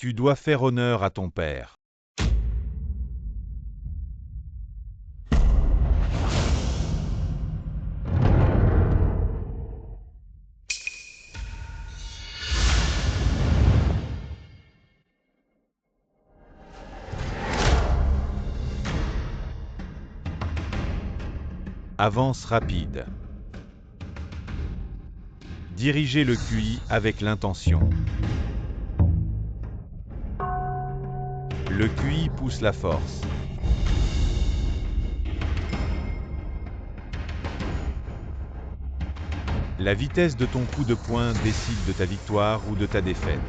Tu dois faire honneur à ton père. Avance rapide. Dirigez le QI avec l'intention. Le QI pousse la force. La vitesse de ton coup de poing décide de ta victoire ou de ta défaite.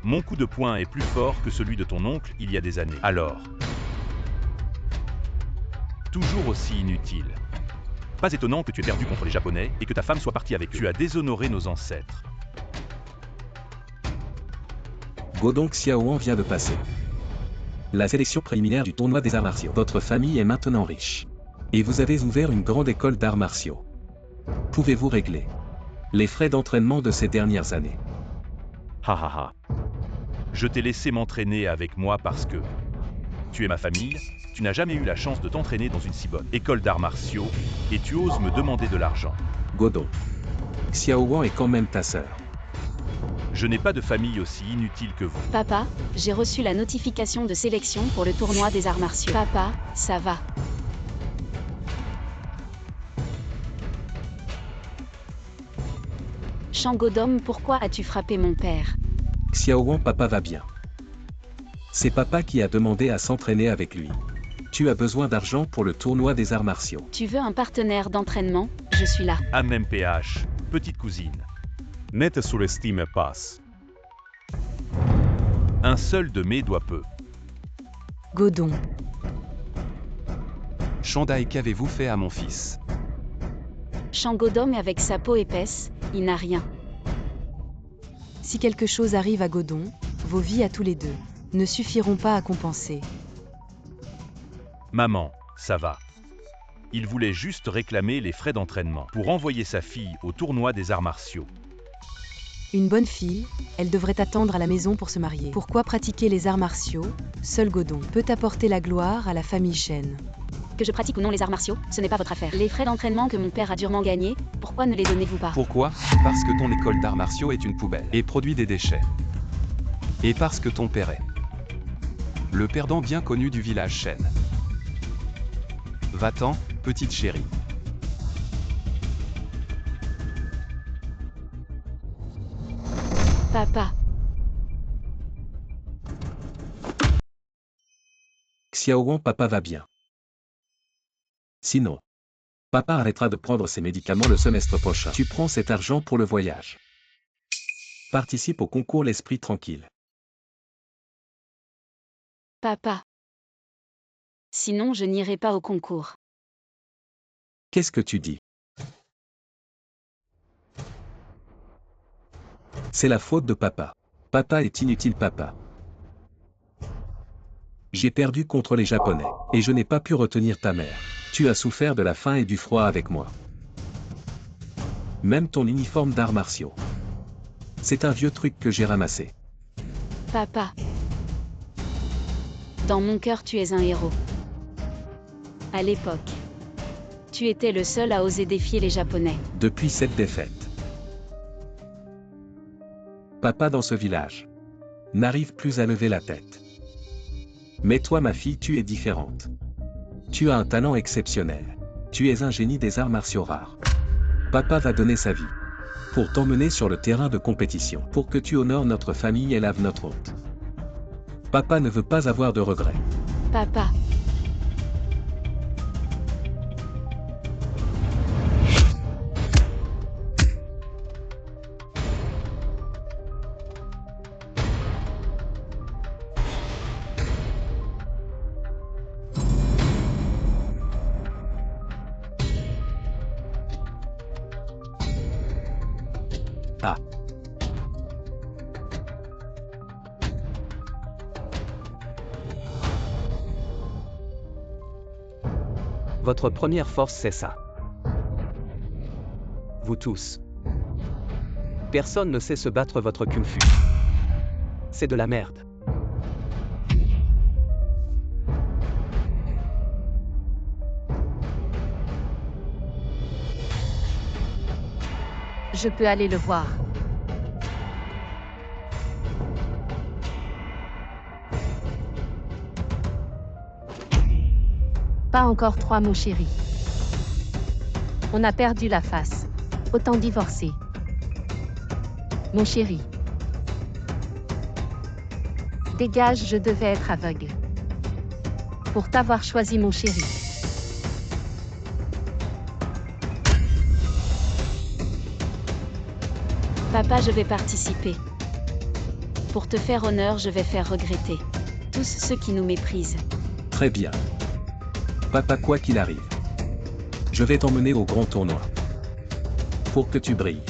Mon coup de poing est plus fort que celui de ton oncle il y a des années. Alors, toujours aussi inutile. Pas étonnant que tu aies perdu contre les Japonais et que ta femme soit partie avec eux. Tu as déshonoré nos ancêtres. Godong Xiaoan vient de passer la sélection préliminaire du tournoi des arts martiaux. Votre famille est maintenant riche. Et vous avez ouvert une grande école d'arts martiaux. Pouvez-vous régler les frais d'entraînement de ces dernières années? Ha ha ha. Je t'ai laissé m'entraîner avec moi parce que tu es ma famille, tu n'as jamais eu la chance de t'entraîner dans une si bonne école d'arts martiaux, et tu oses me demander de l'argent. Godong Xiaoan est quand même ta sœur. Je n'ai pas de famille aussi inutile que vous. Papa, j'ai reçu la notification de sélection pour le tournoi des arts martiaux. Papa, ça va. Shangodom, pourquoi as-tu frappé mon père? Xiaoan, papa va bien. C'est papa qui a demandé à s'entraîner avec lui. Tu as besoin d'argent pour le tournoi des arts martiaux. Tu veux un partenaire d'entraînement? Je suis là. MMPH, petite cousine. Ne te sous-estime pas. Un seul de mes doigts peu. Godong. Shandai, qu'avez-vous fait à mon fils? Shangodom avec sa peau épaisse, il n'a rien. Si quelque chose arrive à Godong, vos vies à tous les deux ne suffiront pas à compenser. Maman, ça va. Il voulait juste réclamer les frais d'entraînement pour envoyer sa fille au tournoi des arts martiaux. Une bonne fille, elle devrait attendre à la maison pour se marier. Pourquoi pratiquer les arts martiaux? Seul Godong peut apporter la gloire à la famille Shen. Que je pratique ou non les arts martiaux, ce n'est pas votre affaire. Les frais d'entraînement que mon père a durement gagnés, pourquoi ne les donnez-vous pas? Pourquoi? Parce que ton école d'arts martiaux est une poubelle et produit des déchets. Et parce que ton père est le perdant bien connu du village Shen. Va-t'en, petite chérie. Papa. Xiaoan, papa va bien. Sinon, papa arrêtera de prendre ses médicaments le semestre prochain. Tu prends cet argent pour le voyage. Participe au concours L'Esprit Tranquille. Papa. Sinon, je n'irai pas au concours. Qu'est-ce que tu dis? C'est la faute de papa. Papa est inutile, papa. J'ai perdu contre les Japonais, et je n'ai pas pu retenir ta mère. Tu as souffert de la faim et du froid avec moi. Même ton uniforme d'arts martiaux. C'est un vieux truc que j'ai ramassé. Papa. Dans mon cœur, tu es un héros. À l'époque, tu étais le seul à oser défier les Japonais. Depuis cette défaite, papa dans ce village n'arrive plus à lever la tête. Mais toi, ma fille, tu es différente. Tu as un talent exceptionnel. Tu es un génie des arts martiaux rares. Papa va donner sa vie pour t'emmener sur le terrain de compétition, pour que tu honores notre famille et laves notre honte. Papa ne veut pas avoir de regrets. Papa. Ah. Votre première force, c'est ça. Vous tous. Personne ne sait se battre votre kung fu. C'est de la merde. Je peux aller le voir. Pas encore 3, mon chéri. On a perdu la face. Autant divorcer. Mon chéri. Dégage, je devais être aveugle. Pour t'avoir choisi, mon chéri. Papa, je vais participer. Pour te faire honneur, je vais faire regretter tous ceux qui nous méprisent. Très bien. Papa, quoi qu'il arrive, je vais t'emmener au grand tournoi. Pour que tu brilles.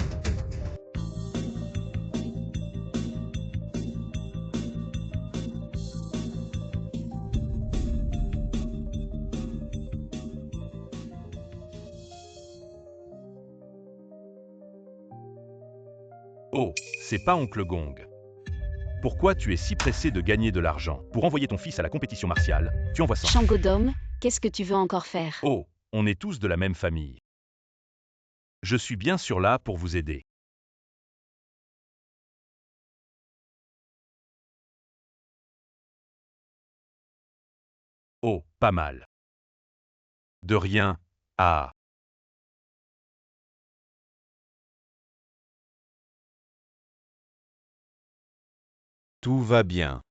Oh, c'est pas Oncle Gong. Pourquoi tu es si pressé de gagner de l'argent? Pour envoyer ton fils à la compétition martiale, tu envoies 100. Shangodom, qu'est-ce que tu veux encore faire? Oh, on est tous de la même famille. Je suis bien sûr là pour vous aider. Oh, pas mal. De rien. Ah. Tout va bien.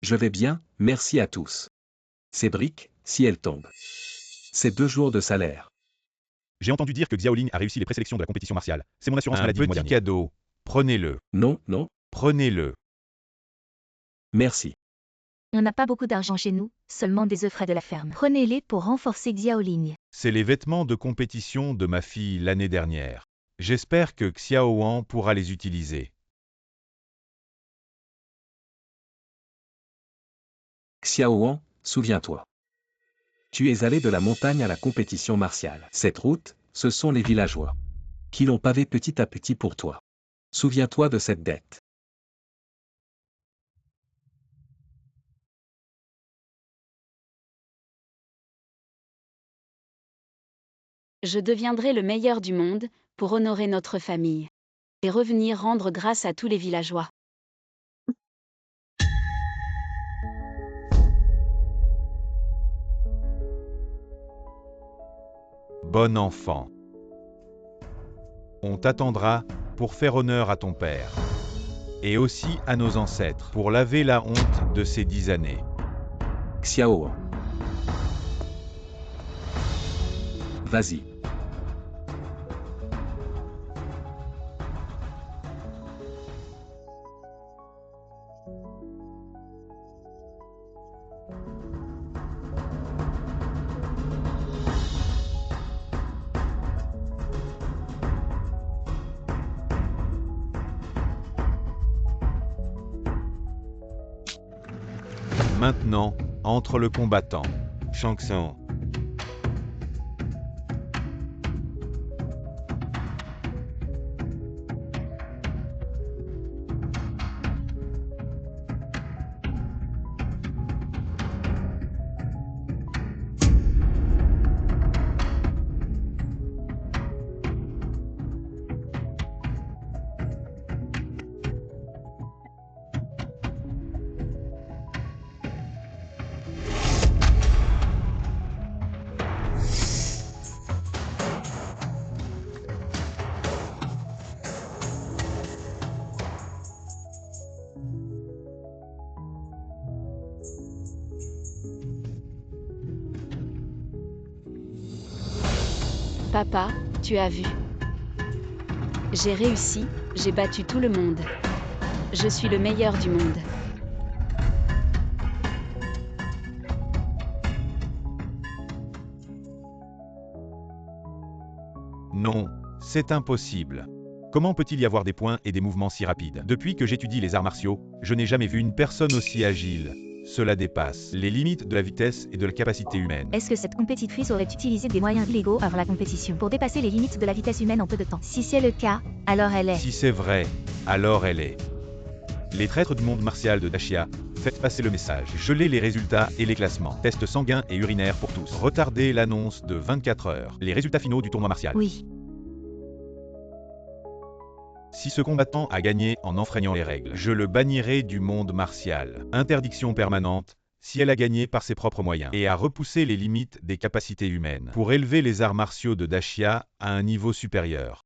Je vais bien, merci à tous. Ces briques, si elles tombent. C'est 2 jours de salaire. J'ai entendu dire que Xiaoling a réussi les présélections de la compétition martiale. C'est mon assurance Un maladie du mois petit dernier. cadeau. Prenez-le. Non, non, Prenez-le. merci. On n'a pas beaucoup d'argent chez nous, seulement des œufs frais de la ferme. Prenez-les pour renforcer Xiaoling. C'est les vêtements de compétition de ma fille l'année dernière. J'espère que Xiao Wang pourra les utiliser. Xiao Wang, souviens-toi. Tu es allé de la montagne à la compétition martiale. Cette route, ce sont les villageois qui l'ont pavé petit à petit pour toi. Souviens-toi de cette dette. Je deviendrai le meilleur du monde, pour honorer notre famille. Et revenir rendre grâce à tous les villageois. Bon enfant. On t'attendra pour faire honneur à ton père. Et aussi à nos ancêtres, pour laver la honte de ces 10 années. Xiao Wang. Vas-y. Maintenant, entre le combattant. Shang Tsung. Papa, tu as vu. J'ai réussi, j'ai battu tout le monde. Je suis le meilleur du monde. Non, c'est impossible. Comment peut-il y avoir des points et des mouvements si rapides? Depuis que j'étudie les arts martiaux, je n'ai jamais vu une personne aussi agile. cela dépasse les limites de la vitesse et de la capacité humaine. Est-ce que cette compétitrice aurait utilisé des moyens illégaux avant la compétition pour dépasser les limites de la vitesse humaine en peu de temps? Si c'est le cas, alors elle est... Si c'est vrai, alors elle est. Les traîtres du monde martial de Dashia, faites passer le message. Gelez les résultats et les classements. Tests sanguins et urinaires pour tous. Retardez l'annonce de 24 heures. Les résultats finaux du tournoi martial. Oui. Si ce combattant a gagné en enfreignant les règles, je le bannirai du monde martial. Interdiction permanente, si elle a gagné par ses propres moyens, et a repoussé les limites des capacités humaines, pour élever les arts martiaux de Dashia à un niveau supérieur.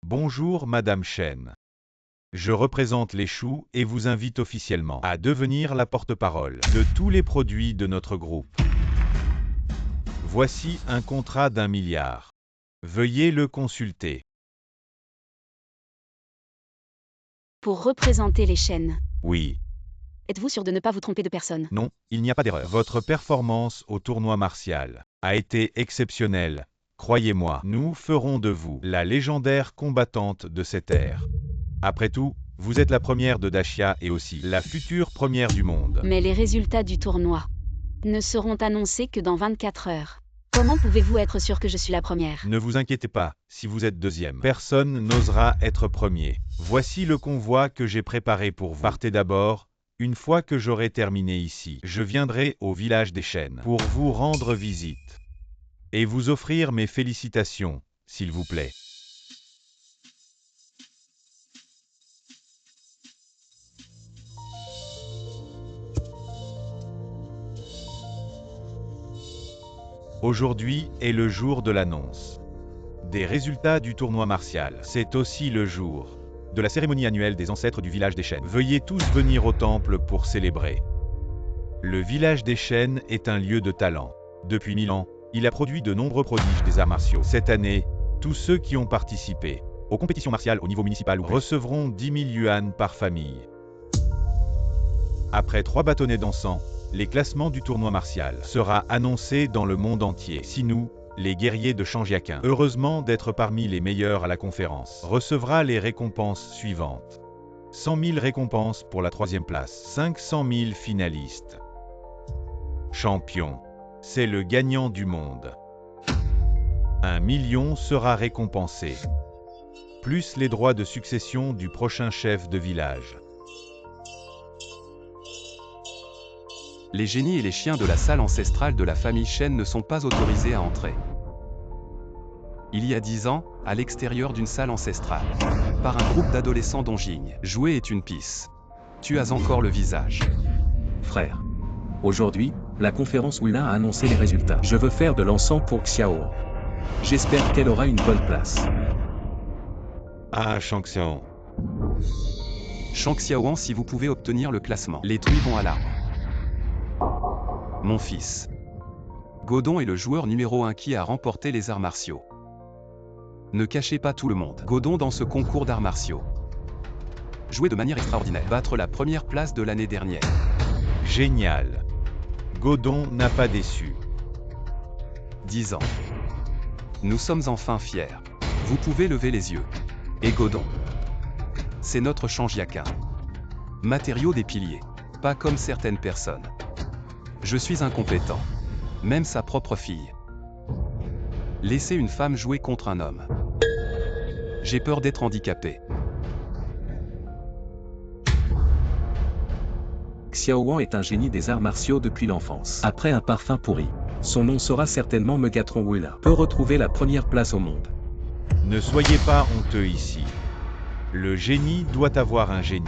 Bonjour Madame Chen. Je représente les choux et vous invite officiellement à devenir la porte-parole de tous les produits de notre groupe. Voici un contrat d'1 milliard. Veuillez le consulter. Pour représenter les chaînes, Oui, êtes-vous sûr de ne pas vous tromper de personne? non, il n'y a pas d'erreur. Votre performance au tournoi martial a été exceptionnelle. Croyez-moi, nous ferons de vous la légendaire combattante de cette ère. Après tout, vous êtes la première de Dashia et aussi la future première du monde. Mais les résultats du tournoi ne seront annoncés que dans 24 heures. Comment pouvez-vous être sûr que je suis la première? Ne vous inquiétez pas, si vous êtes deuxième, personne n'osera être premier. Voici le convoi que j'ai préparé pour vous. Partez d'abord. Une fois que j'aurai terminé ici, je viendrai au village des chênes pour vous rendre visite et vous offrir mes félicitations, s'il vous plaît. Aujourd'hui est le jour de l'annonce des résultats du tournoi martial. C'est aussi le jour de la cérémonie annuelle des ancêtres du village des chênes. Veuillez tous venir au temple pour célébrer. Le village des chênes est un lieu de talent. Depuis 1000 ans, il a produit de nombreux prodiges des arts martiaux. Cette année, tous ceux qui ont participé aux compétitions martiales au niveau municipal recevront 10 000 yuan par famille. Après 3 bâtonnets d'encens, les classements du tournoi martial sera annoncé dans le monde entier. Si nous, les guerriers de Shangjiaquin, heureusement d'être parmi les meilleurs à la conférence, recevra les récompenses suivantes. 100 000 récompenses pour la 3e place, 500 000 finalistes. Champion, c'est le gagnant du monde. 1 million sera récompensé, plus les droits de succession du prochain chef de village. Les génies et les chiens de la salle ancestrale de la famille Shen ne sont pas autorisés à entrer. Il y a 10 ans, à l'extérieur d'une salle ancestrale, par un groupe d'adolescents Dongjing, jouer est une pisse. Tu as encore le visage. Frère. Aujourd'hui, la conférence Wula a annoncé les résultats. Je veux faire de l'encens pour Xiao. J'espère qu'elle aura une bonne place. Ah, Shangxiang. Shang Xiaoan, si vous pouvez obtenir le classement. Les truies vont à l'arbre. Mon fils. Godon est le joueur numéro 1 qui a remporté les arts martiaux. Ne cachez pas tout le monde. Godon dans ce concours d'arts martiaux. Jouer de manière extraordinaire. Battre la première place de l'année dernière. Génial. Godon n'a pas déçu. 10 ans. Nous sommes enfin fiers. Vous pouvez lever les yeux. Et Godon. C'est notre Shangjiaquin. Matériau des piliers. Pas comme certaines personnes. Je suis incompétent. Même sa propre fille. Laisser une femme jouer contre un homme. J'ai peur d'être handicapé. Xiaowan est un génie des arts martiaux depuis l'enfance. Après un parfum pourri, son nom sera certainement Megatron Wula. Peut retrouver la première place au monde. Ne soyez pas honteux ici. Le génie doit avoir un génie.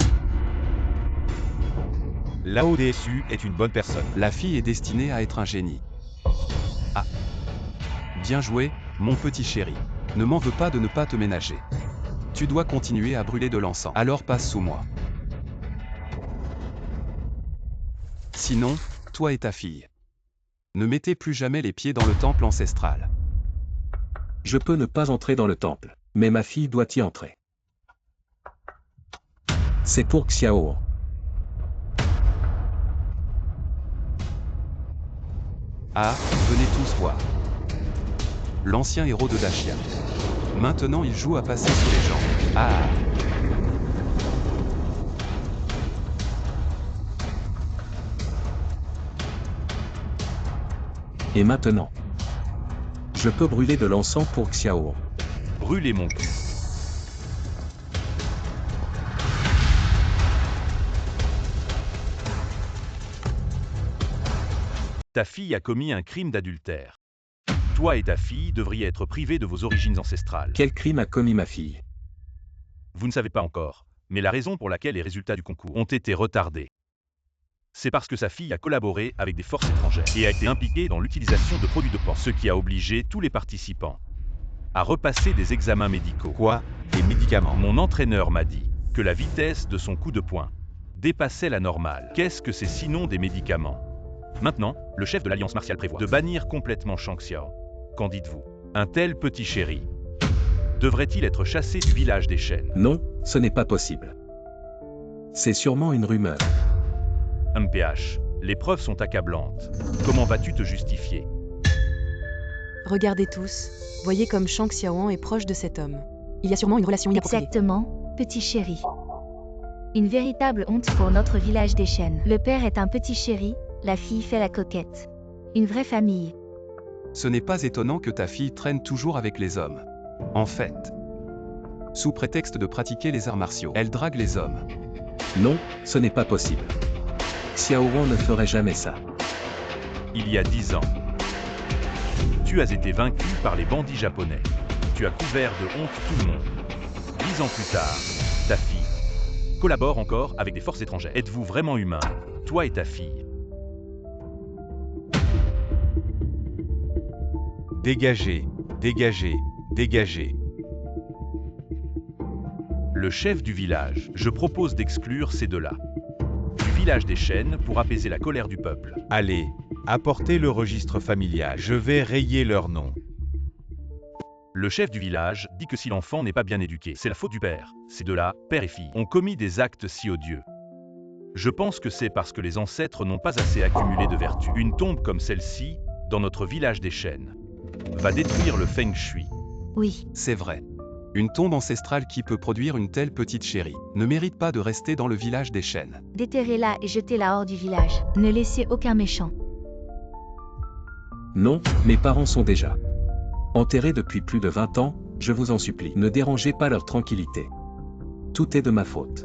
Lao Desu est une bonne personne. La fille est destinée à être un génie. Ah. Bien joué, mon petit chéri. Ne m'en veux pas de ne pas te ménager. Tu dois continuer à brûler de l'encens. Alors passe sous moi. Sinon, toi et ta fille. Ne mettez plus jamais les pieds dans le temple ancestral. Je peux ne pas entrer dans le temple, mais ma fille doit y entrer. C'est pour Xiao. Ah, venez tous voir. L'ancien héros de Dachia. Maintenant il joue à passer sous les jambes. Ah. Et maintenant, je peux brûler de l'encens pour Xiao. Brûlez mon cul. Ta fille a commis un crime d'adultère. Toi et ta fille devriez être privés de vos origines ancestrales. Quel crime a commis ma fille? Vous ne savez pas encore, mais la raison pour laquelle les résultats du concours ont été retardés, c'est parce que sa fille a collaboré avec des forces étrangères et a été impliquée dans l'utilisation de produits dopants, ce qui a obligé tous les participants à repasser des examens médicaux. Quoi? Des médicaments? Mon entraîneur m'a dit que la vitesse de son coup de poing dépassait la normale. Qu'est-ce que c'est sinon des médicaments? Maintenant, le chef de l'Alliance martiale prévoit de bannir complètement Shang Xiao. Qu'en dites-vous? Un tel petit chéri devrait-il être chassé du village des chênes? Non, ce n'est pas possible. C'est sûrement une rumeur. MPH, les preuves sont accablantes. Comment vas-tu te justifier? Regardez tous, voyez comme Shang Xiaoan est proche de cet homme. Il y a sûrement une relation inappropriée. Exactement, petit chéri. Une véritable honte pour notre village des chênes. Le père est un petit chéri, la fille fait la coquette. Une vraie famille. Ce n'est pas étonnant que ta fille traîne toujours avec les hommes. En fait, sous prétexte de pratiquer les arts martiaux, elle drague les hommes. Non, ce n'est pas possible. Xiao Wang ne ferait jamais ça. Il y a 10 ans, tu as été vaincu par les bandits japonais. Tu as couvert de honte tout le monde. 10 ans plus tard, ta fille collabore encore avec des forces étrangères. Êtes-vous vraiment humain, toi et ta fille? Dégagez, dégagez, dégagez. Le chef du village, je propose d'exclure ces deux-là du village des chênes pour apaiser la colère du peuple. Allez, apportez le registre familial. Je vais rayer leur nom. Le chef du village dit que si l'enfant n'est pas bien éduqué, c'est la faute du père. Ces deux-là, père et fille, ont commis des actes si odieux. Je pense que c'est parce que les ancêtres n'ont pas assez accumulé de vertu. Une tombe comme celle-ci, dans notre village des chênes, va détruire le feng shui. Oui. C'est vrai. Une tombe ancestrale qui peut produire une telle petite chérie ne mérite pas de rester dans le village des chênes. Déterrez-la et jetez-la hors du village. Ne laissez aucun méchant. Non, mes parents sont déjà enterrés depuis plus de 20 ans, je vous en supplie. Ne dérangez pas leur tranquillité. Tout est de ma faute.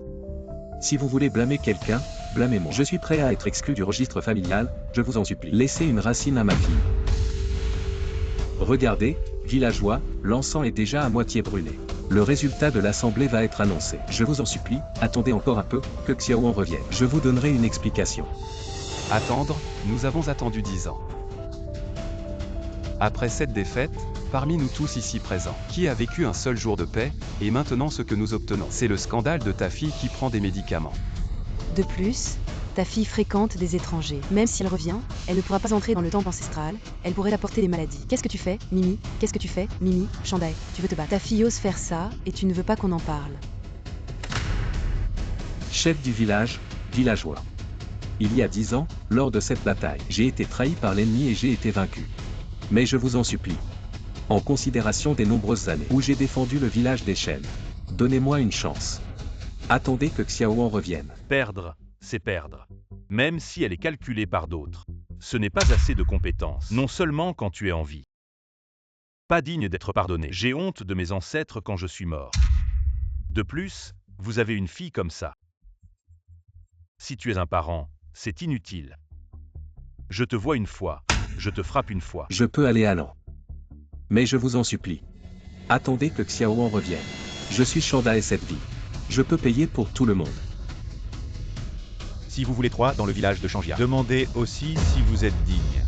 Si vous voulez blâmer quelqu'un, blâmez-moi. Je suis prêt à être exclu du registre familial, je vous en supplie. Laissez une racine à ma fille. Regardez, villageois, l'encens est déjà à moitié brûlé. Le résultat de l'assemblée va être annoncé. Je vous en supplie, attendez encore un peu, que Xiaoan revienne. Je vous donnerai une explication. Attendre, nous avons attendu 10 ans. Après cette défaite, parmi nous tous ici présents, qui a vécu un seul jour de paix, et maintenant ce que nous obtenons, c'est le scandale de ta fille qui prend des médicaments. De plus, ta fille fréquente des étrangers. Même si elle revient, elle ne pourra pas entrer dans le temple ancestral, elle pourrait apporter des maladies. Qu'est-ce que tu fais, Mimi? Qu'est-ce que tu fais, Mimi? Shandai, tu veux te battre? Ta fille ose faire ça, et tu ne veux pas qu'on en parle. Chef du village, villageois. Il y a 10 ans, lors de cette bataille, j'ai été trahi par l'ennemi et j'ai été vaincu. Mais je vous en supplie, en considération des nombreuses années où j'ai défendu le village des chênes, donnez-moi une chance. Attendez que Xiaoan revienne. Perdre, c'est perdre. Même si elle est calculée par d'autres. Ce n'est pas assez de compétences, non seulement quand tu es en vie. Pas digne d'être pardonné. J'ai honte de mes ancêtres quand je suis mort. De plus, vous avez une fille comme ça. Si tu es un parent, c'est inutile. Je te vois une fois, je te frappe une fois. Je peux aller à l'an. Mais je vous en supplie. Attendez que Xiaoan revienne. Je suis Shanda et cette vie. Je peux payer pour tout le monde. Si vous voulez 3 dans le village de Changjia, demandez aussi si vous êtes digne.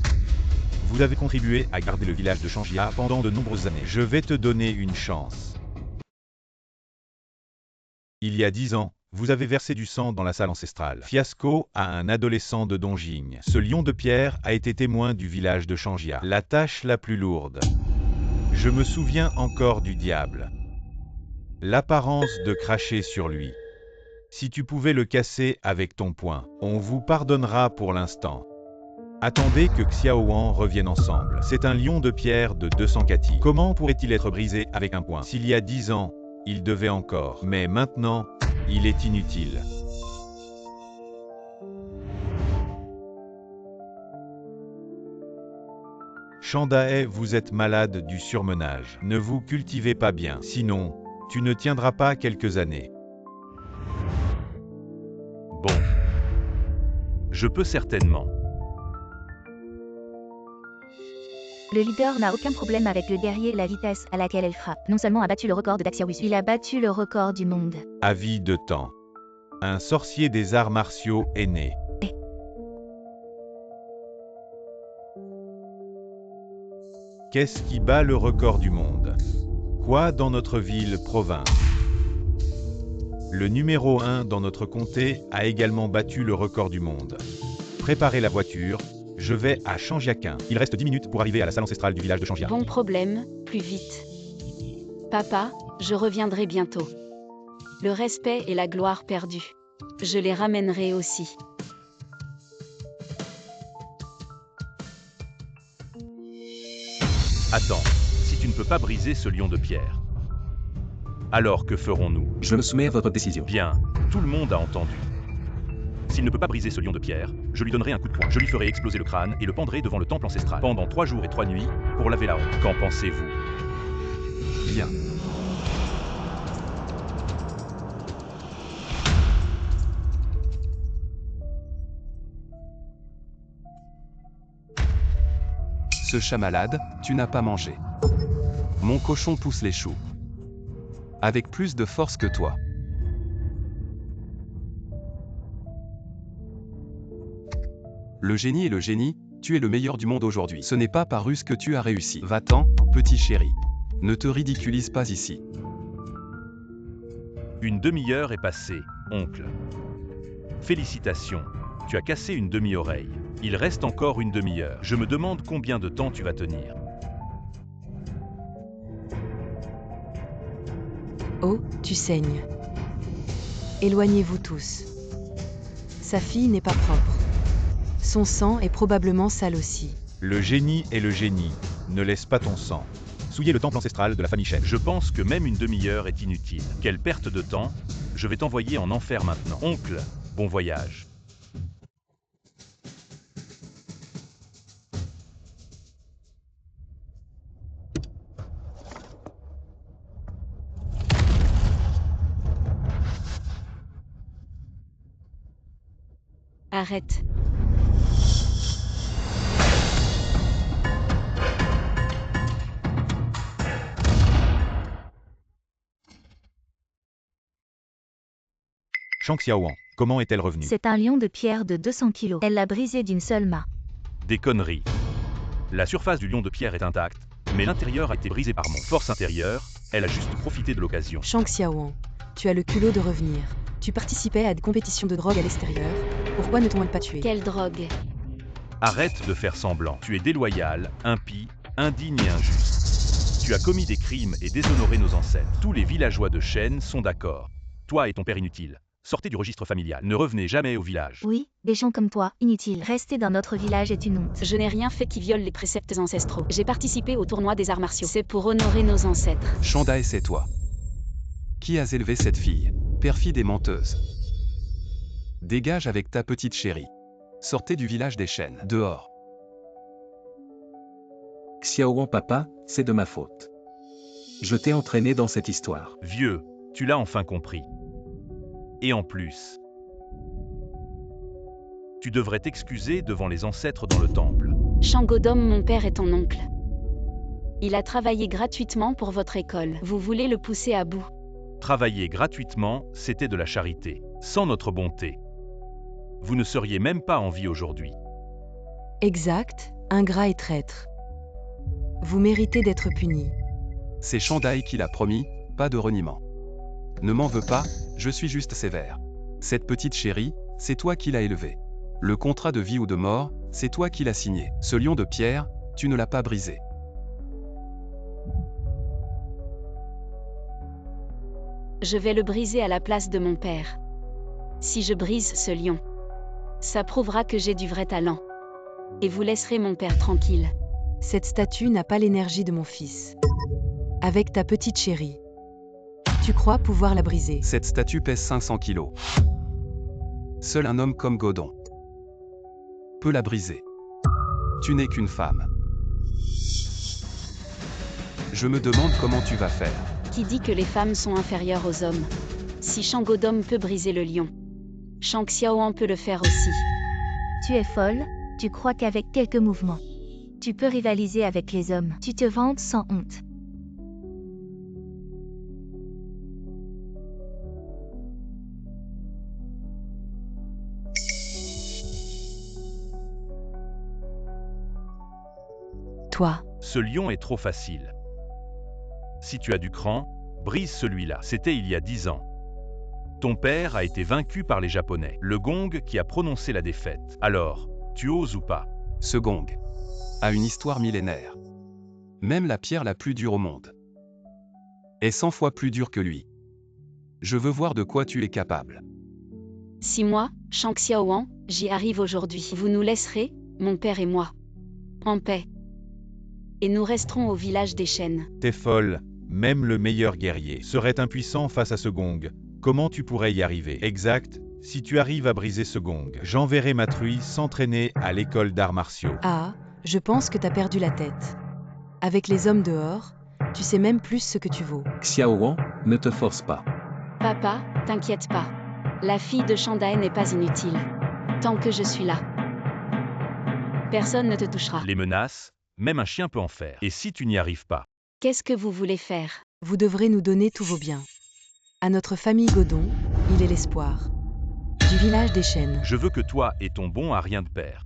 Vous avez contribué à garder le village de Changjia pendant de nombreuses années. Je vais te donner une chance. Il y a 10 ans, vous avez versé du sang dans la salle ancestrale. Fiasco à un adolescent de Dongjing. Ce lion de pierre a été témoin du village de Changjia. La tâche la plus lourde. Je me souviens encore du diable. L'apparence de cracher sur lui. Si tu pouvais le casser avec ton poing, on vous pardonnera pour l'instant. Attendez que Xiaowan revienne ensemble. C'est un lion de pierre de 200 kati. Comment pourrait-il être brisé avec un point? S'il y a 10 ans, il devait encore. Mais maintenant, il est inutile. Shandae, vous êtes malade du surmenage. Ne vous cultivez pas bien. Sinon, tu ne tiendras pas quelques années. Bon. Je peux certainement. Le leader n'a aucun problème avec le guerrier et la vitesse à laquelle elle frappe. Non seulement a battu le record de Daxiawisu, il a battu le record du monde. Avis de temps. Un sorcier des arts martiaux est né. Qu'est-ce qui bat le record du monde? Quoi dans notre ville-province? Le numéro 1 dans notre comté a également battu le record du monde. Préparez la voiture, je vais à Changiaquin. Il reste 10 minutes pour arriver à la salle ancestrale du village de Changia. Bon problème, plus vite. Papa, je reviendrai bientôt. Le respect et la gloire perdus. Je les ramènerai aussi. Attends, si tu ne peux pas briser ce lion de pierre, alors que ferons-nous? Je me soumets à votre décision. Bien, tout le monde a entendu. S'il ne peut pas briser ce lion de pierre, je lui donnerai un coup de poing. Je lui ferai exploser le crâne et le pendrai devant le temple ancestral pendant 3 jours et 3 nuits pour laver la honte. Qu'en pensez-vous? Bien. Ce chat malade, tu n'as pas mangé. Mon cochon pousse les choux. Avec plus de force que toi. Le génie est le génie, tu es le meilleur du monde aujourd'hui. Ce n'est pas par ruse que tu as réussi. Va-t'en, petit chéri. Ne te ridiculise pas ici. Une demi-heure est passée, oncle. Félicitations, tu as cassé une demi-oreille. Il reste encore une demi-heure. Je me demande combien de temps tu vas tenir. Oh, tu saignes. Éloignez-vous tous. Sa fille n'est pas propre. Son sang est probablement sale aussi. Le génie est le génie. Ne laisse pas ton sang. Souillez le temple ancestral de la famille Shen. Je pense que même une demi-heure est inutile. Quelle perte de temps. Je vais t'envoyer en enfer maintenant. Oncle, bon voyage. Arrête. Shang Xiaowan, comment est-elle revenue? C'est un lion de pierre de 200 kilos. Elle l'a brisé d'une seule main. Des conneries. La surface du lion de pierre est intacte, mais l'intérieur a été brisé par mon force intérieure, elle a juste profité de l'occasion. Shang Xiaowan, tu as le culot de revenir. Tu participais à des compétitions de drogue à l'extérieur. Pourquoi ne t'ont-elles pas tué? Quelle drogue? Arrête de faire semblant. Tu es déloyal, impie, indigne et injuste. Tu as commis des crimes et déshonoré nos ancêtres. Tous les villageois de Shen sont d'accord. Toi et ton père inutile. Sortez du registre familial. Ne revenez jamais au village. Oui, des gens comme toi, inutiles. Rester dans notre village est une honte. Je n'ai rien fait qui viole les préceptes ancestraux. J'ai participé au tournoi des arts martiaux. C'est pour honorer nos ancêtres. Shandae, c'est toi. Qui as élevé cette fille? Perfide et menteuse. Dégage avec ta petite chérie. Sortez du village des Shen. Dehors. Xiaowan papa, c'est de ma faute. Je t'ai entraîné dans cette histoire. Vieux, tu l'as enfin compris. Et en plus, tu devrais t'excuser devant les ancêtres dans le temple. Shangodom, mon père est ton oncle. Il a travaillé gratuitement pour votre école. Vous voulez le pousser à bout. Travailler gratuitement, c'était de la charité. Sans notre bonté, vous ne seriez même pas en vie aujourd'hui. Exact, ingrat et traître. Vous méritez d'être puni. C'est Shandae qui l'a promis, pas de reniement. Ne m'en veux pas, je suis juste sévère. Cette petite chérie, c'est toi qui l'as élevée. Le contrat de vie ou de mort, c'est toi qui l'as signé. Ce lion de pierre, tu ne l'as pas brisé. Je vais le briser à la place de mon père. Si je brise ce lion, ça prouvera que j'ai du vrai talent. Et vous laisserez mon père tranquille. Cette statue n'a pas l'énergie de mon fils. Avec ta petite chérie. Tu crois pouvoir la briser? Cette statue pèse 500 kilos. Seul un homme comme Godon peut la briser. Tu n'es qu'une femme. Je me demande comment tu vas faire. Qui dit que les femmes sont inférieures aux hommes? Si Shangodom peut briser le lion, Shang Xiaoan peut le faire aussi. Tu es folle, tu crois qu'avec quelques mouvements, tu peux rivaliser avec les hommes. Tu te vantes sans honte. Toi. Ce lion est trop facile. Si tu as du cran, brise celui-là. C'était il y a 10 ans. Ton père a été vaincu par les Japonais. Le gong qui a prononcé la défaite. Alors, tu oses ou pas? Ce gong a une histoire millénaire. Même la pierre la plus dure au monde est 100 fois plus dure que lui. Je veux voir de quoi tu es capable. Si moi, Shang Xiaoan, j'y arrive aujourd'hui, vous nous laisserez, mon père et moi, en paix. Et nous resterons au village des chênes. T'es folle, même le meilleur guerrier serait impuissant face à ce gong. Comment tu pourrais y arriver? Exact, si tu arrives à briser ce gong, j'enverrai ma truie s'entraîner à l'école d'arts martiaux. Ah, je pense que t'as perdu la tête. Avec les hommes dehors, tu sais même plus ce que tu vaux. Xiaoan, ne te force pas. Papa, t'inquiète pas. La fille de Shandae n'est pas inutile. Tant que je suis là. Personne ne te touchera. Les menaces, même un chien peut en faire. Et si tu n'y arrives pas? Qu'est-ce que vous voulez faire? Vous devrez nous donner tous vos biens. À notre famille Godon, il est l'espoir. Du village des chênes. Je veux que toi et ton bon à rien de père,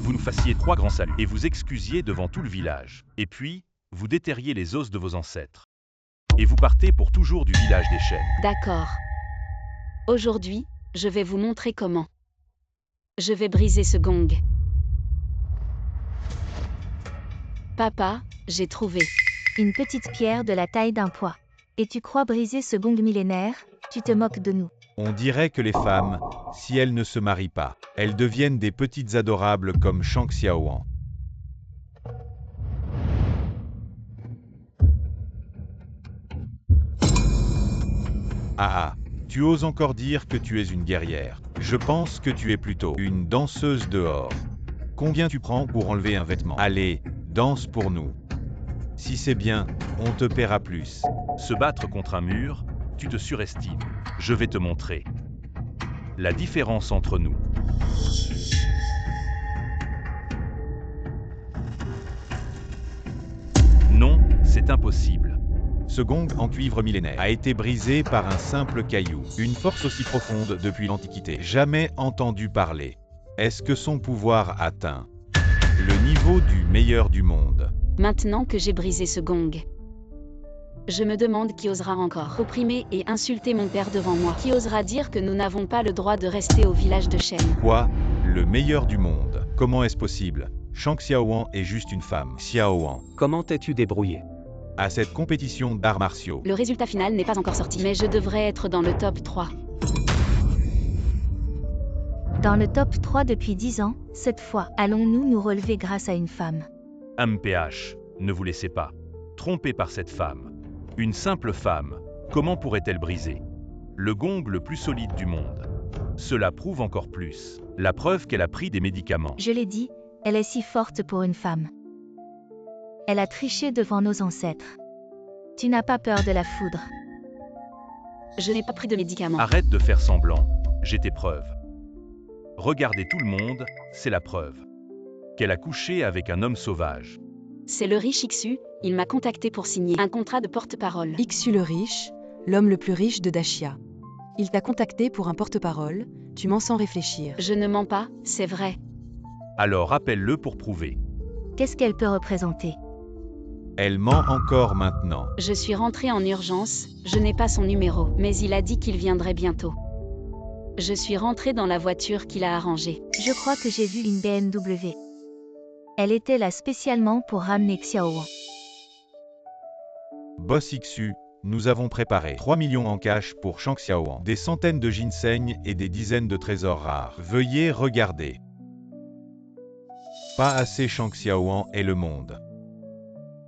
vous nous fassiez 3 grands saluts et vous excusiez devant tout le village. Et puis, vous déterriez les os de vos ancêtres. Et vous partez pour toujours du village des chênes. D'accord. Aujourd'hui, je vais vous montrer comment. Je vais briser ce gong. Papa, j'ai trouvé. Une petite pierre de la taille d'un pois. Et tu crois briser ce gong millénaire? Tu te moques de nous. On dirait que les femmes, si elles ne se marient pas, elles deviennent des petites adorables comme Shang Xiaoan. Ah ah, tu oses encore dire que tu es une guerrière. Je pense que tu es plutôt une danseuse dehors. Combien tu prends pour enlever un vêtement? Allez, danse pour nous. Si c'est bien, on te paiera plus. Se battre contre un mur, tu te surestimes. Je vais te montrer la différence entre nous. Non, c'est impossible. Ce gong en cuivre millénaire a été brisé par un simple caillou. Une force aussi profonde depuis l'Antiquité. Jamais entendu parler. Est-ce que son pouvoir atteint le niveau du meilleur du monde? Maintenant que j'ai brisé ce gong, je me demande qui osera encore opprimer et insulter mon père devant moi. Qui osera dire que nous n'avons pas le droit de rester au village de chênes? Quoi? Le meilleur du monde? Comment est-ce possible? Shang Xiaoan est juste une femme. Xiaoan. Comment t'es-tu débrouillé? À cette compétition d'arts martiaux. Le résultat final n'est pas encore sorti, mais je devrais être dans le top 3. Dans le top 3 depuis 10 ans, cette fois, allons-nous nous relever grâce à une femme? MPH, ne vous laissez pas tromper par cette femme. Une simple femme, comment pourrait-elle briser le gong le plus solide du monde? Cela prouve encore plus la preuve qu'elle a pris des médicaments. Je l'ai dit, elle est si forte pour une femme. Elle a triché devant nos ancêtres. Tu n'as pas peur de la foudre? Je n'ai pas pris de médicaments. Arrête de faire semblant, j'ai tes preuves. Regardez tout le monde, c'est la preuve qu'elle a couché avec un homme sauvage. C'est le riche Ixu, il m'a contacté pour signer un contrat de porte-parole. Ixu le riche, l'homme le plus riche de Dashia. Il t'a contacté pour un porte-parole, tu mens sans réfléchir. Je ne mens pas, c'est vrai. Alors appelle-le pour prouver. Qu'est-ce qu'elle peut représenter? Elle ment encore maintenant. Je suis rentrée en urgence, je n'ai pas son numéro, mais il a dit qu'il viendrait bientôt. Je suis rentrée dans la voiture qu'il a arrangée. Je crois que j'ai vu une BMW. Elle était là spécialement pour ramener Xiaoan. Boss Ixu, nous avons préparé 3 millions en cash pour Shang Xiaoan, des centaines de ginseng et des dizaines de trésors rares. Veuillez regarder. Pas assez Shang Xiaoan et le monde.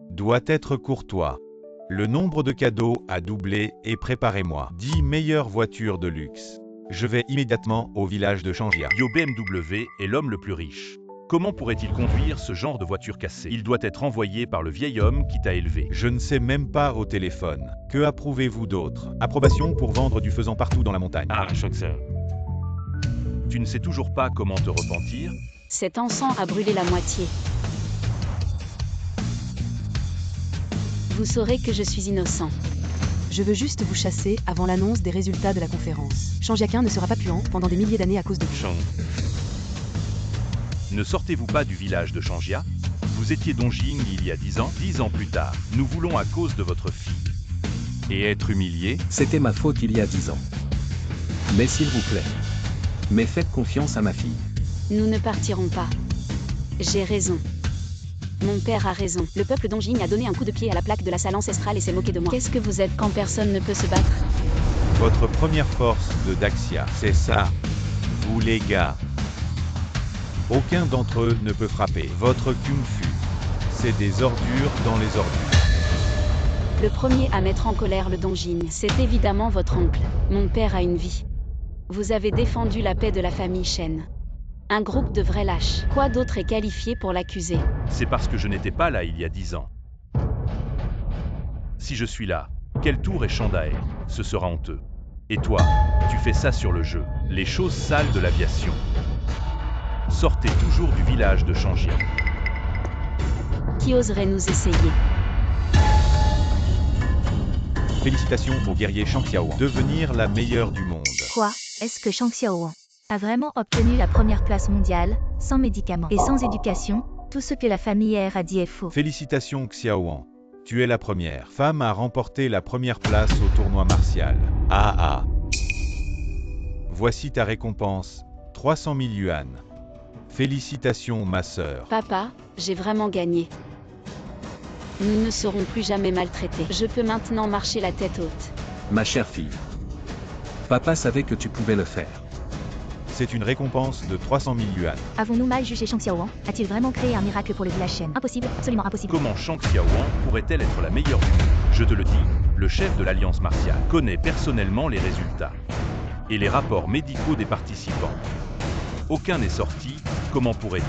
Doit être courtois. Le nombre de cadeaux a doublé et préparez-moi 10 meilleures voitures de luxe. Je vais immédiatement au village de Changjia. Yo BMW est l'homme le plus riche. Comment pourrait-il conduire ce genre de voiture cassée? Il doit être envoyé par le vieil homme qui t'a élevé. Je ne sais même pas au téléphone. Que approuvez-vous d'autre? Approbation pour vendre du faisan partout dans la montagne. Ah, Shoxer. Tu ne sais toujours pas comment te repentir? Cet encens a brûlé la moitié. Vous saurez que je suis innocent. Je veux juste vous chasser avant l'annonce des résultats de la conférence. Changjia ne sera pas puant pendant des milliers d'années à cause de vous. Shang. Ne sortez-vous pas du village de Changjia? Vous étiez Dongjing il y a 10 ans. 10 ans plus tard, nous voulons à cause de votre fille. Et être humilié? C'était ma faute il y a 10 ans. Mais s'il vous plaît. Mais faites confiance à ma fille. Nous ne partirons pas. J'ai raison. Mon père a raison. Le peuple Dongjing a donné un coup de pied à la plaque de la salle ancestrale et s'est moqué de moi. Qu'est-ce que vous êtes quand personne ne peut se battre? Votre première force de Daxia, c'est ça. Vous les gars. Aucun d'entre eux ne peut frapper. Votre Kung Fu, c'est des ordures dans les ordures. Le premier à mettre en colère le Dongjing, c'est évidemment votre oncle. Mon père a une vie. Vous avez défendu la paix de la famille Shen. Un groupe de vrais lâches. Quoi d'autre est qualifié pour l'accuser? C'est parce que je n'étais pas là il y a 10 ans. Si je suis là, quel tour est Shandae? Ce sera honteux. Et toi, tu fais ça sur le jeu. Les choses sales de l'aviation. Sortez toujours du village de Changjia. Qui oserait nous essayer? Félicitations au guerrier Shang Xiaoan. Devenir la meilleure du monde. Quoi? Est-ce que Shang Xiaoan a vraiment obtenu la première place mondiale, sans médicaments et sans éducation? Tout ce que la famille R a dit est faux. Félicitations Xiaoan. Tu es la première femme à remporter la première place au tournoi martial. Ah ah. Voici ta récompense, 300 000 yuan. Félicitations ma sœur. Papa, j'ai vraiment gagné. Nous ne serons plus jamais maltraités. Je peux maintenant marcher la tête haute. Ma chère fille. Papa savait que tu pouvais le faire. C'est une récompense de 300 000 yuan. Avons-nous mal jugé Shang Xiaoan? A-t-il vraiment créé un miracle pour le village Shen? Impossible, absolument impossible. Comment Shang Xiaoan pourrait-elle être la meilleure du monde? Je te le dis, le chef de l'Alliance martiale connaît personnellement les résultats et les rapports médicaux des participants. Aucun n'est sorti, comment pourrais-tu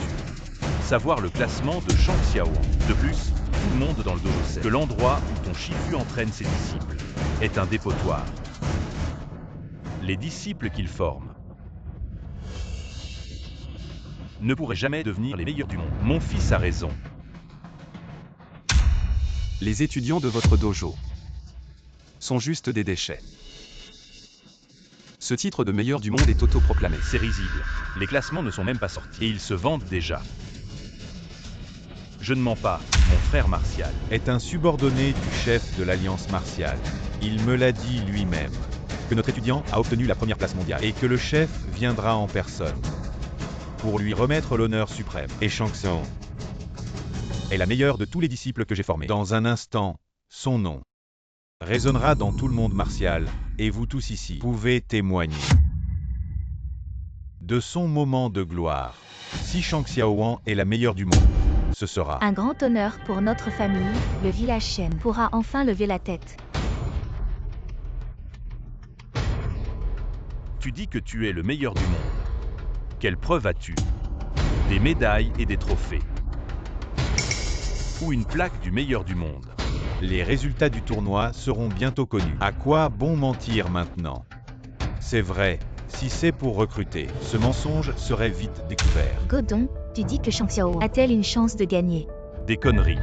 savoir le classement de Shang Xiaoan? De plus, tout le monde dans le dojo sait que l'endroit où ton Shifu entraîne ses disciples est un dépotoir. Les disciples qu'il forme ne pourraient jamais devenir les meilleurs du monde. Mon fils a raison. Les étudiants de votre dojo sont juste des déchets. Ce titre de meilleur du monde est autoproclamé. C'est risible. Les classements ne sont même pas sortis et ils se vendent déjà. Je ne mens pas, mon frère Martial est un subordonné du chef de l'Alliance martiale. Il me l'a dit lui-même, que notre étudiant a obtenu la première place mondiale et que le chef viendra en personne pour lui remettre l'honneur suprême. Et Shang Xiaoan est la meilleure de tous les disciples que j'ai formés. Dans un instant, son nom résonnera dans tout le monde martial, et vous tous ici pouvez témoigner de son moment de gloire. Si Shang Xiaoan est la meilleure du monde, ce sera un grand honneur pour notre famille. Le village Shen pourra enfin lever la tête. Tu dis que tu es le meilleur du monde. Quelle preuve as-tu? Des médailles et des trophées. Ou une plaque du meilleur du monde. Les résultats du tournoi seront bientôt connus. À quoi bon mentir maintenant? C'est vrai, si c'est pour recruter, ce mensonge serait vite découvert. Godon, tu dis que Shang Xiaoan a-t-elle une chance de gagner? Des conneries.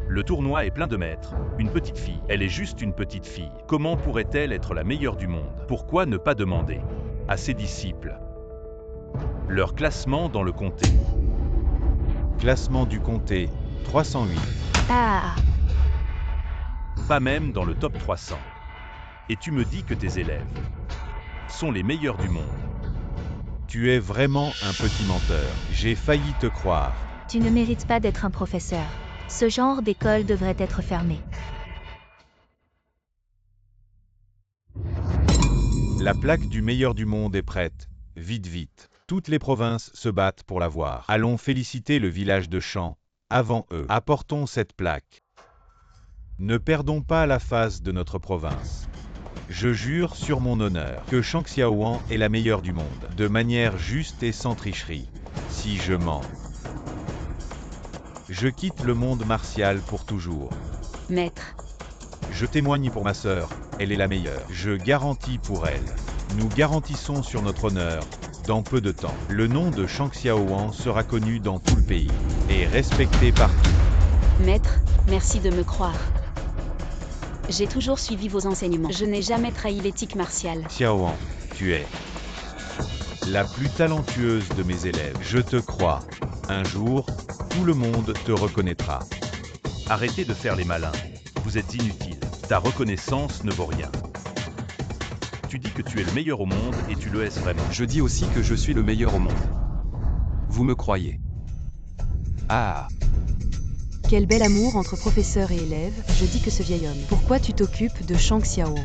Le tournoi est plein de maîtres. Une petite fille, elle est juste une petite fille. Comment pourrait-elle être la meilleure du monde? Pourquoi ne pas demander à ses disciples leur classement dans le comté? Classement du comté, 308. Ah. Pas même dans le top 300. Et tu me dis que tes élèves sont les meilleurs du monde. Tu es vraiment un petit menteur. J'ai failli te croire. Tu ne mérites pas d'être un professeur. Ce genre d'école devrait être fermée. La plaque du meilleur du monde est prête. Vite, vite. Toutes les provinces se battent pour l'avoir. Allons féliciter le village de Shang. Avant eux, apportons cette plaque. Ne perdons pas la face de notre province. Je jure sur mon honneur que Shang Xiaowan est la meilleure du monde, de manière juste et sans tricherie. Si je mens, je quitte le monde martial pour toujours. Maître. Je témoigne pour ma sœur, elle est la meilleure. Je garantis pour elle. Nous garantissons sur notre honneur. Dans peu de temps, le nom de Shang Xiaowan sera connu dans tout le pays et respecté partout. Maître, merci de me croire. J'ai toujours suivi vos enseignements. Je n'ai jamais trahi l'éthique martiale. Xiaowan, tu es la plus talentueuse de mes élèves. Je te crois. Un jour, tout le monde te reconnaîtra. Arrêtez de faire les malins. Vous êtes inutile. Ta reconnaissance ne vaut rien. Tu dis que tu es le meilleur au monde et tu le es vraiment. Je dis aussi que je suis le meilleur au monde. Vous me croyez? Ah. Quel bel amour entre professeur et élève, je dis que ce vieil homme. Pourquoi tu t'occupes de Shang Xiaowan?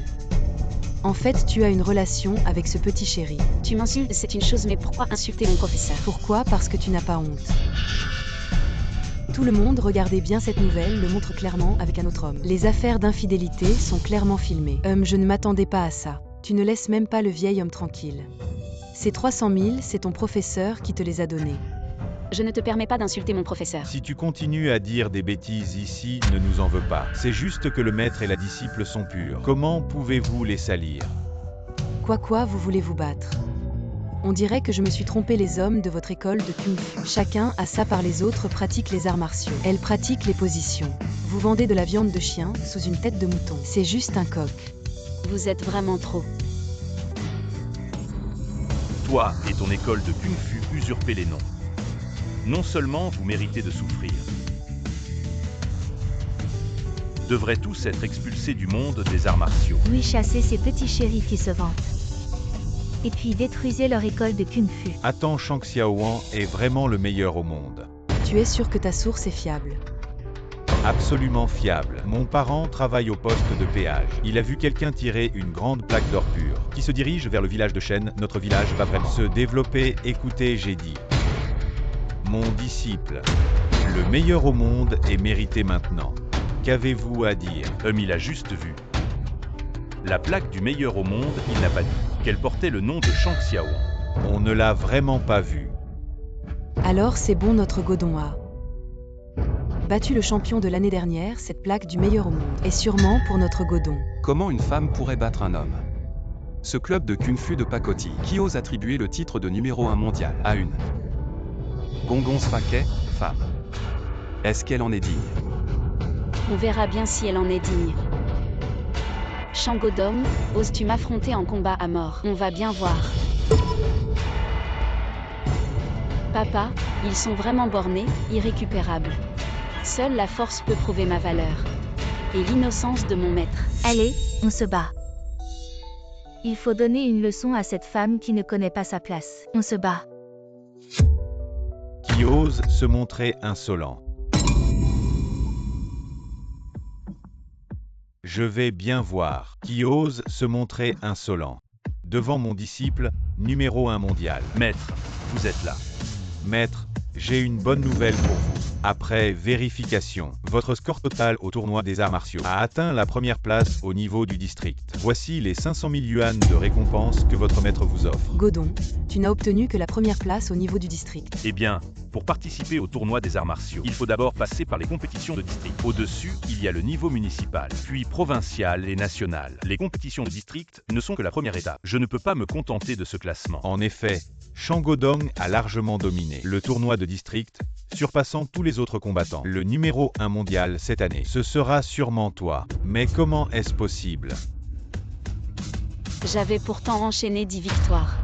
En fait, tu as une relation avec ce petit chéri. Tu m'insultes, c'est une chose, mais pourquoi insulter mon professeur? Pourquoi? Parce que tu n'as pas honte. Tout le monde, regardez bien cette nouvelle, le montre clairement avec un autre homme. Les affaires d'infidélité sont clairement filmées. Je ne m'attendais pas à ça. Tu ne laisses même pas le vieil homme tranquille. Ces 300 000, c'est ton professeur qui te les a donnés. Je ne te permets pas d'insulter mon professeur. Si tu continues à dire des bêtises ici, ne nous en veux pas. C'est juste que le maître et la disciple sont purs. Comment pouvez-vous les salir? Quoi, vous voulez vous battre? On dirait que je me suis trompé, les hommes de votre école de Kung Fu. Chacun a ça par les autres pratiquent les arts martiaux. Elles pratiquent les positions. Vous vendez de la viande de chien sous une tête de mouton. C'est juste un coq. Vous êtes vraiment trop. Toi et ton école de Kung Fu usurpez les noms. Non seulement vous méritez de souffrir, devraient tous être expulsés du monde des arts martiaux. Oui, chassez ces petits chéris qui se vantent. Et puis détruisez leur école de Kung Fu. Attends, Shang Xiaowan est vraiment le meilleur au monde. Tu es sûr que ta source est fiable? Absolument fiable. Mon parent travaille au poste de péage. Il a vu quelqu'un tirer une grande plaque d'or pur, qui se dirige vers le village de Shen. Notre village va vraiment se développer. Écoutez, j'ai dit. Mon disciple, le meilleur au monde est mérité maintenant. Qu'avez-vous à dire? Il a juste vu. La plaque du meilleur au monde, il n'a pas dit qu'elle portait le nom de Shang Xiaowan. On ne l'a vraiment pas vu. Alors c'est bon, notre Godon a battu le champion de l'année dernière. Cette plaque du meilleur au monde est sûrement pour notre Godon. Comment une femme pourrait battre un homme? Ce club de Kung Fu de pacotille qui ose attribuer le titre de numéro 1 mondial à une Gongon Sfaquet, femme. Est-ce qu'elle en est digne? On verra bien si elle en est digne. Shangodong, oses-tu m'affronter en combat à mort? On va bien voir. Papa, ils sont vraiment bornés, irrécupérables. Seule la force peut prouver ma valeur. Et l'innocence de mon maître. Allez, on se bat. Il faut donner une leçon à cette femme qui ne connaît pas sa place. On se bat. Qui ose se montrer insolent. Je vais bien voir. Qui ose se montrer insolent. Devant mon disciple, numéro 1 mondial. Maître, vous êtes là. Maître, j'ai une bonne nouvelle pour vous. Après vérification, votre score total au tournoi des arts martiaux a atteint la première place au niveau du district. Voici les 500 000 yuan de récompense que votre maître vous offre. Godon, tu n'as obtenu que la première place au niveau du district. Eh bien, pour participer au tournoi des arts martiaux, il faut d'abord passer par les compétitions de district. Au-dessus, il y a le niveau municipal, puis provincial et national. Les compétitions de district ne sont que la première étape. Je ne peux pas me contenter de ce classement. En effet, Shangodong a largement dominé le tournoi de district, surpassant tous les autres combattants. Le numéro 1 mondial cette année, ce sera sûrement toi. Mais comment est-ce possible? J'avais pourtant enchaîné 10 victoires.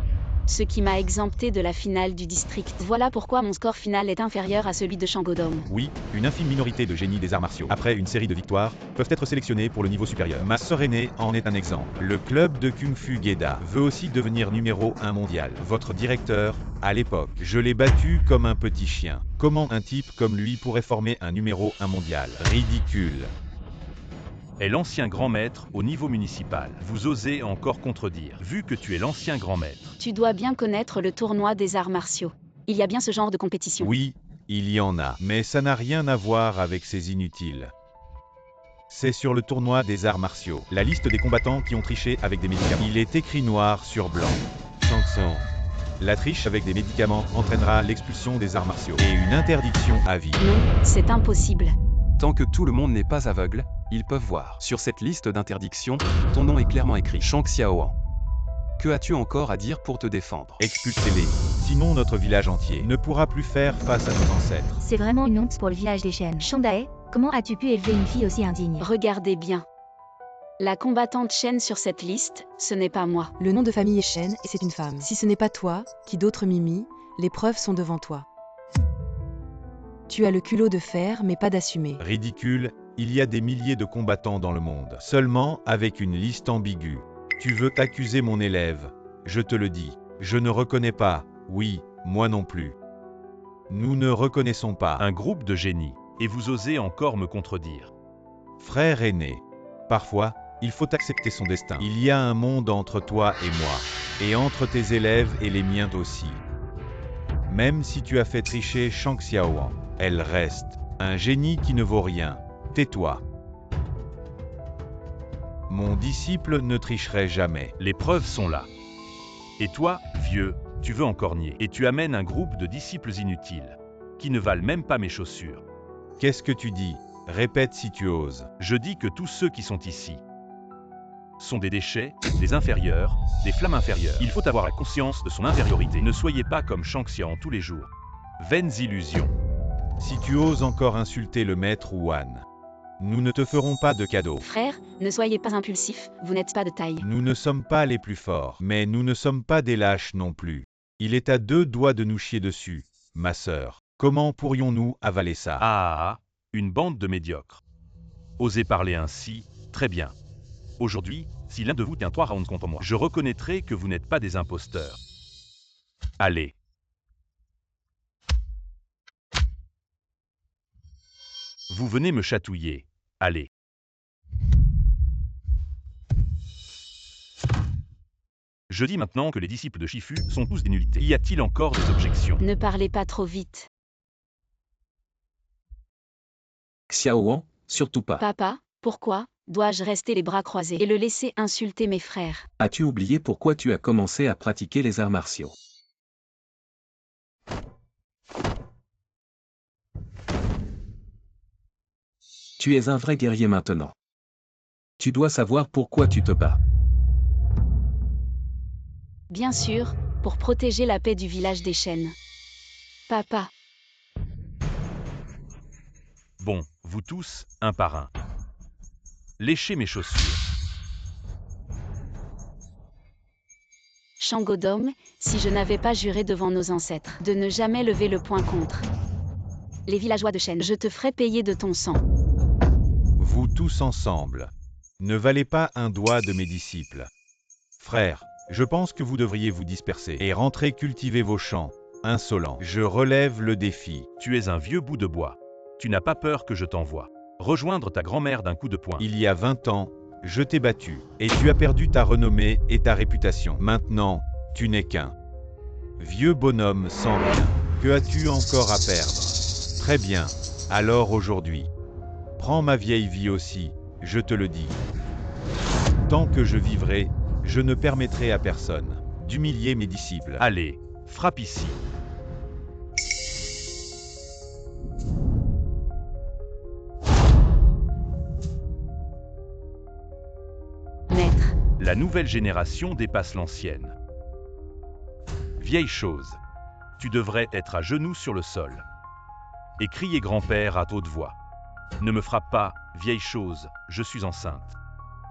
Ce qui m'a exempté de la finale du district. Voilà pourquoi mon score final est inférieur à celui de Shangodong. Oui, une infime minorité de génies des arts martiaux, après une série de victoires, peuvent être sélectionnés pour le niveau supérieur. Ma sœur aînée en est un exemple. Le club de Kung Fu Geda veut aussi devenir numéro 1 mondial. Votre directeur, à l'époque, je l'ai battu comme un petit chien. Comment un type comme lui pourrait former un numéro 1 mondial? Ridicule. est l'ancien grand maître au niveau municipal. Vous osez encore contredire, vu que tu es l'ancien grand maître. Tu dois bien connaître le tournoi des arts martiaux. Il y a bien ce genre de compétition. Oui, il y en a, mais ça n'a rien à voir avec ces inutiles. C'est sur le tournoi des arts martiaux. La liste des combattants qui ont triché avec des médicaments. Il est écrit noir sur blanc. Sanction. La triche avec des médicaments entraînera l'expulsion des arts martiaux et une interdiction à vie. Non, c'est impossible. Tant que tout le monde n'est pas aveugle, ils peuvent voir. Sur cette liste d'interdictions, ton nom est clairement écrit. Shang Xiaoan. Que as-tu encore à dire pour te défendre? Expulsez-les. Sinon notre village entier ne pourra plus faire face à nos ancêtres. C'est vraiment une honte pour le village des Shen. Shandae, comment as-tu pu élever une fille aussi indigne? Regardez bien. La combattante Shen sur cette liste, ce n'est pas moi. Le nom de famille est Shen et c'est une femme. Si ce n'est pas toi, qui d'autre Mimi, les preuves sont devant toi. Tu as le culot de faire mais pas d'assumer. Ridicule, il y a des milliers de combattants dans le monde, seulement avec une liste ambiguë. Tu veux accuser mon élève, je te le dis. Je ne reconnais pas, oui, moi non plus. Nous ne reconnaissons pas. Un groupe de génies, et vous osez encore me contredire. Frère aîné, parfois, il faut accepter son destin. Il y a un monde entre toi et moi, et entre tes élèves et les miens aussi. Même si tu as fait tricher Shang Xiaoan, elle reste un génie qui ne vaut rien. Tais-toi. Mon disciple ne tricherait jamais. Les preuves sont là. Et toi, vieux, tu veux encore nier. Et tu amènes un groupe de disciples inutiles, qui ne valent même pas mes chaussures. Qu'est-ce que tu dis? Répète si tu oses. Je dis que tous ceux qui sont ici sont des déchets, des inférieurs, des flammes inférieures. Il faut avoir la conscience de son infériorité. Ne soyez pas comme Shang Xiaoan tous les jours. Vaines illusions. Si tu oses encore insulter le maître Wan, nous ne te ferons pas de cadeau. Frère, ne soyez pas impulsif, vous n'êtes pas de taille. Nous ne sommes pas les plus forts, mais nous ne sommes pas des lâches non plus. Il est à 2 doigts de nous chier dessus, ma sœur. Comment pourrions-nous avaler ça? Ah, une bande de médiocres. Osez parler ainsi, très bien. Aujourd'hui, si l'un de vous tient 3 rounds contre moi, je reconnaîtrai que vous n'êtes pas des imposteurs. Allez. Vous venez me chatouiller. Allez. Je dis maintenant que les disciples de Shifu sont tous des nullités. Y a-t-il encore des objections? Ne parlez pas trop vite. Xiaoan, surtout pas. Papa, pourquoi dois-je rester les bras croisés et le laisser insulter mes frères? As-tu oublié pourquoi tu as commencé à pratiquer les arts martiaux? Tu es un vrai guerrier maintenant. Tu dois savoir pourquoi tu te bats. Bien sûr, pour protéger la paix du village des Shen. Papa. Bon, vous tous, un par un. Léchez mes chaussures. Shangodom, si je n'avais pas juré devant nos ancêtres de ne jamais lever le poing contre les villageois de Shen, je te ferais payer de ton sang. Vous tous ensemble, ne valez pas un doigt de mes disciples. Frères, je pense que vous devriez vous disperser et rentrer cultiver vos champs, insolents. Je relève le défi. Tu es un vieux bout de bois. Tu n'as pas peur que je t'envoie rejoindre ta grand-mère d'un coup de poing. Il y a 20 ans, je t'ai battu, et tu as perdu ta renommée et ta réputation. Maintenant, tu n'es qu'un vieux bonhomme sans rien. Que as-tu encore à perdre? Très bien, alors aujourd'hui, prends ma vieille vie aussi, je te le dis. Tant que je vivrai, je ne permettrai à personne d'humilier mes disciples. Allez, frappe ici. Maître. La nouvelle génération dépasse l'ancienne. Vieille chose, tu devrais être à genoux sur le sol et crier grand-père à haute voix. Ne me frappe pas, vieille chose, je suis enceinte.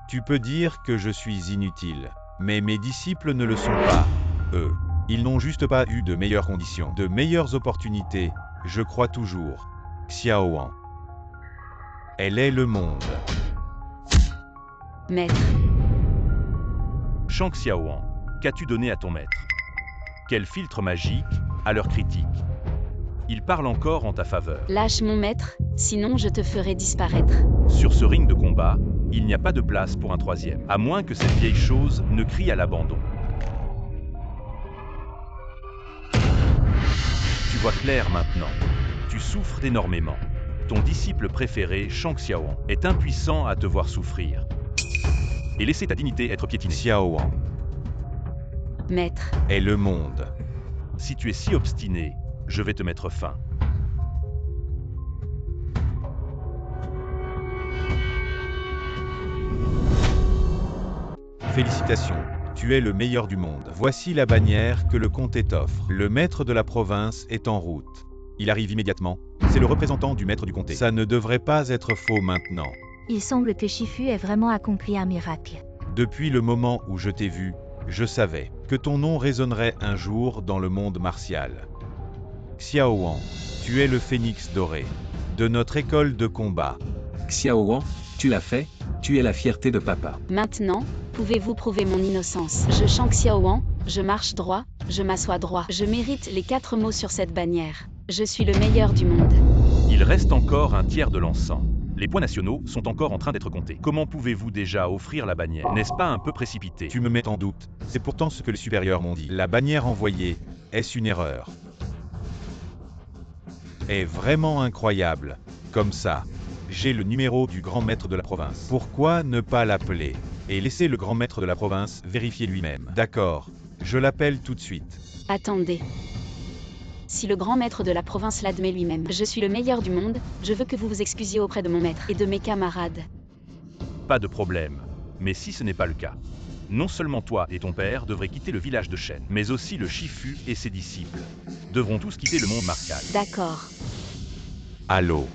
Tu peux dire que je suis inutile, mais mes disciples ne le sont pas, eux. Ils n'ont juste pas eu de meilleures conditions, de meilleures opportunités, je crois toujours. Xiaoan. Elle est le monde. Maître. Shang Xiaoan, qu'as-tu donné à ton maître? Quel filtre magique, à l'heure critique. Il parle encore en ta faveur. Lâche mon maître, sinon je te ferai disparaître. Sur ce ring de combat, Il n'y a pas de place pour un troisième, à moins que cette vieille chose ne crie à l'abandon. Tu vois clair maintenant. Tu souffres énormément. Ton disciple préféré, Shang Xiaowan, est impuissant à te voir souffrir. Et laisser ta dignité être piétinée. Xiaowan Maître, est le monde. Si tu es si obstiné, je vais te mettre fin. Félicitations, tu es le meilleur du monde. Voici la bannière que le comté t'offre. Le maître de la province est en route. Il arrive immédiatement. C'est le représentant du maître du comté. Ça ne devrait pas être faux maintenant. Il semble que Shifu ait vraiment accompli un miracle. Depuis le moment où je t'ai vu, je savais que ton nom résonnerait un jour dans le monde martial. Xiaowan, tu es le phénix doré de notre école de combat. Xiaowan, tu l'as fait, tu es la fierté de papa. maintenant, pouvez-vous prouver mon innocence? Je Shang Xiaowan, je marche droit, je m'assois droit. Je mérite les 4 mots sur cette bannière. Je suis le meilleur du monde. Il reste encore un tiers de l'encens. Les points nationaux sont encore en train d'être comptés. Comment pouvez-vous déjà offrir la bannière? N'est-ce pas un peu précipité? Tu me mets en doute. C'est pourtant ce que les supérieurs m'ont dit. La bannière envoyée, est-ce une erreur? Est vraiment incroyable. Comme ça, j'ai le numéro du grand maître de la province. Pourquoi ne pas l'appeler et laisser le grand maître de la province vérifier lui-même? D'accord, je l'appelle tout de suite. Attendez. Si le grand maître de la province l'admet lui-même, je suis le meilleur du monde, je veux que vous vous excusiez auprès de mon maître et de mes camarades. Pas de problème. Mais si ce n'est pas le cas, non seulement toi et ton père devraient quitter le village de Shen, mais aussi le Shifu et ses disciples devront tous quitter le monde martial. D'accord. Allô?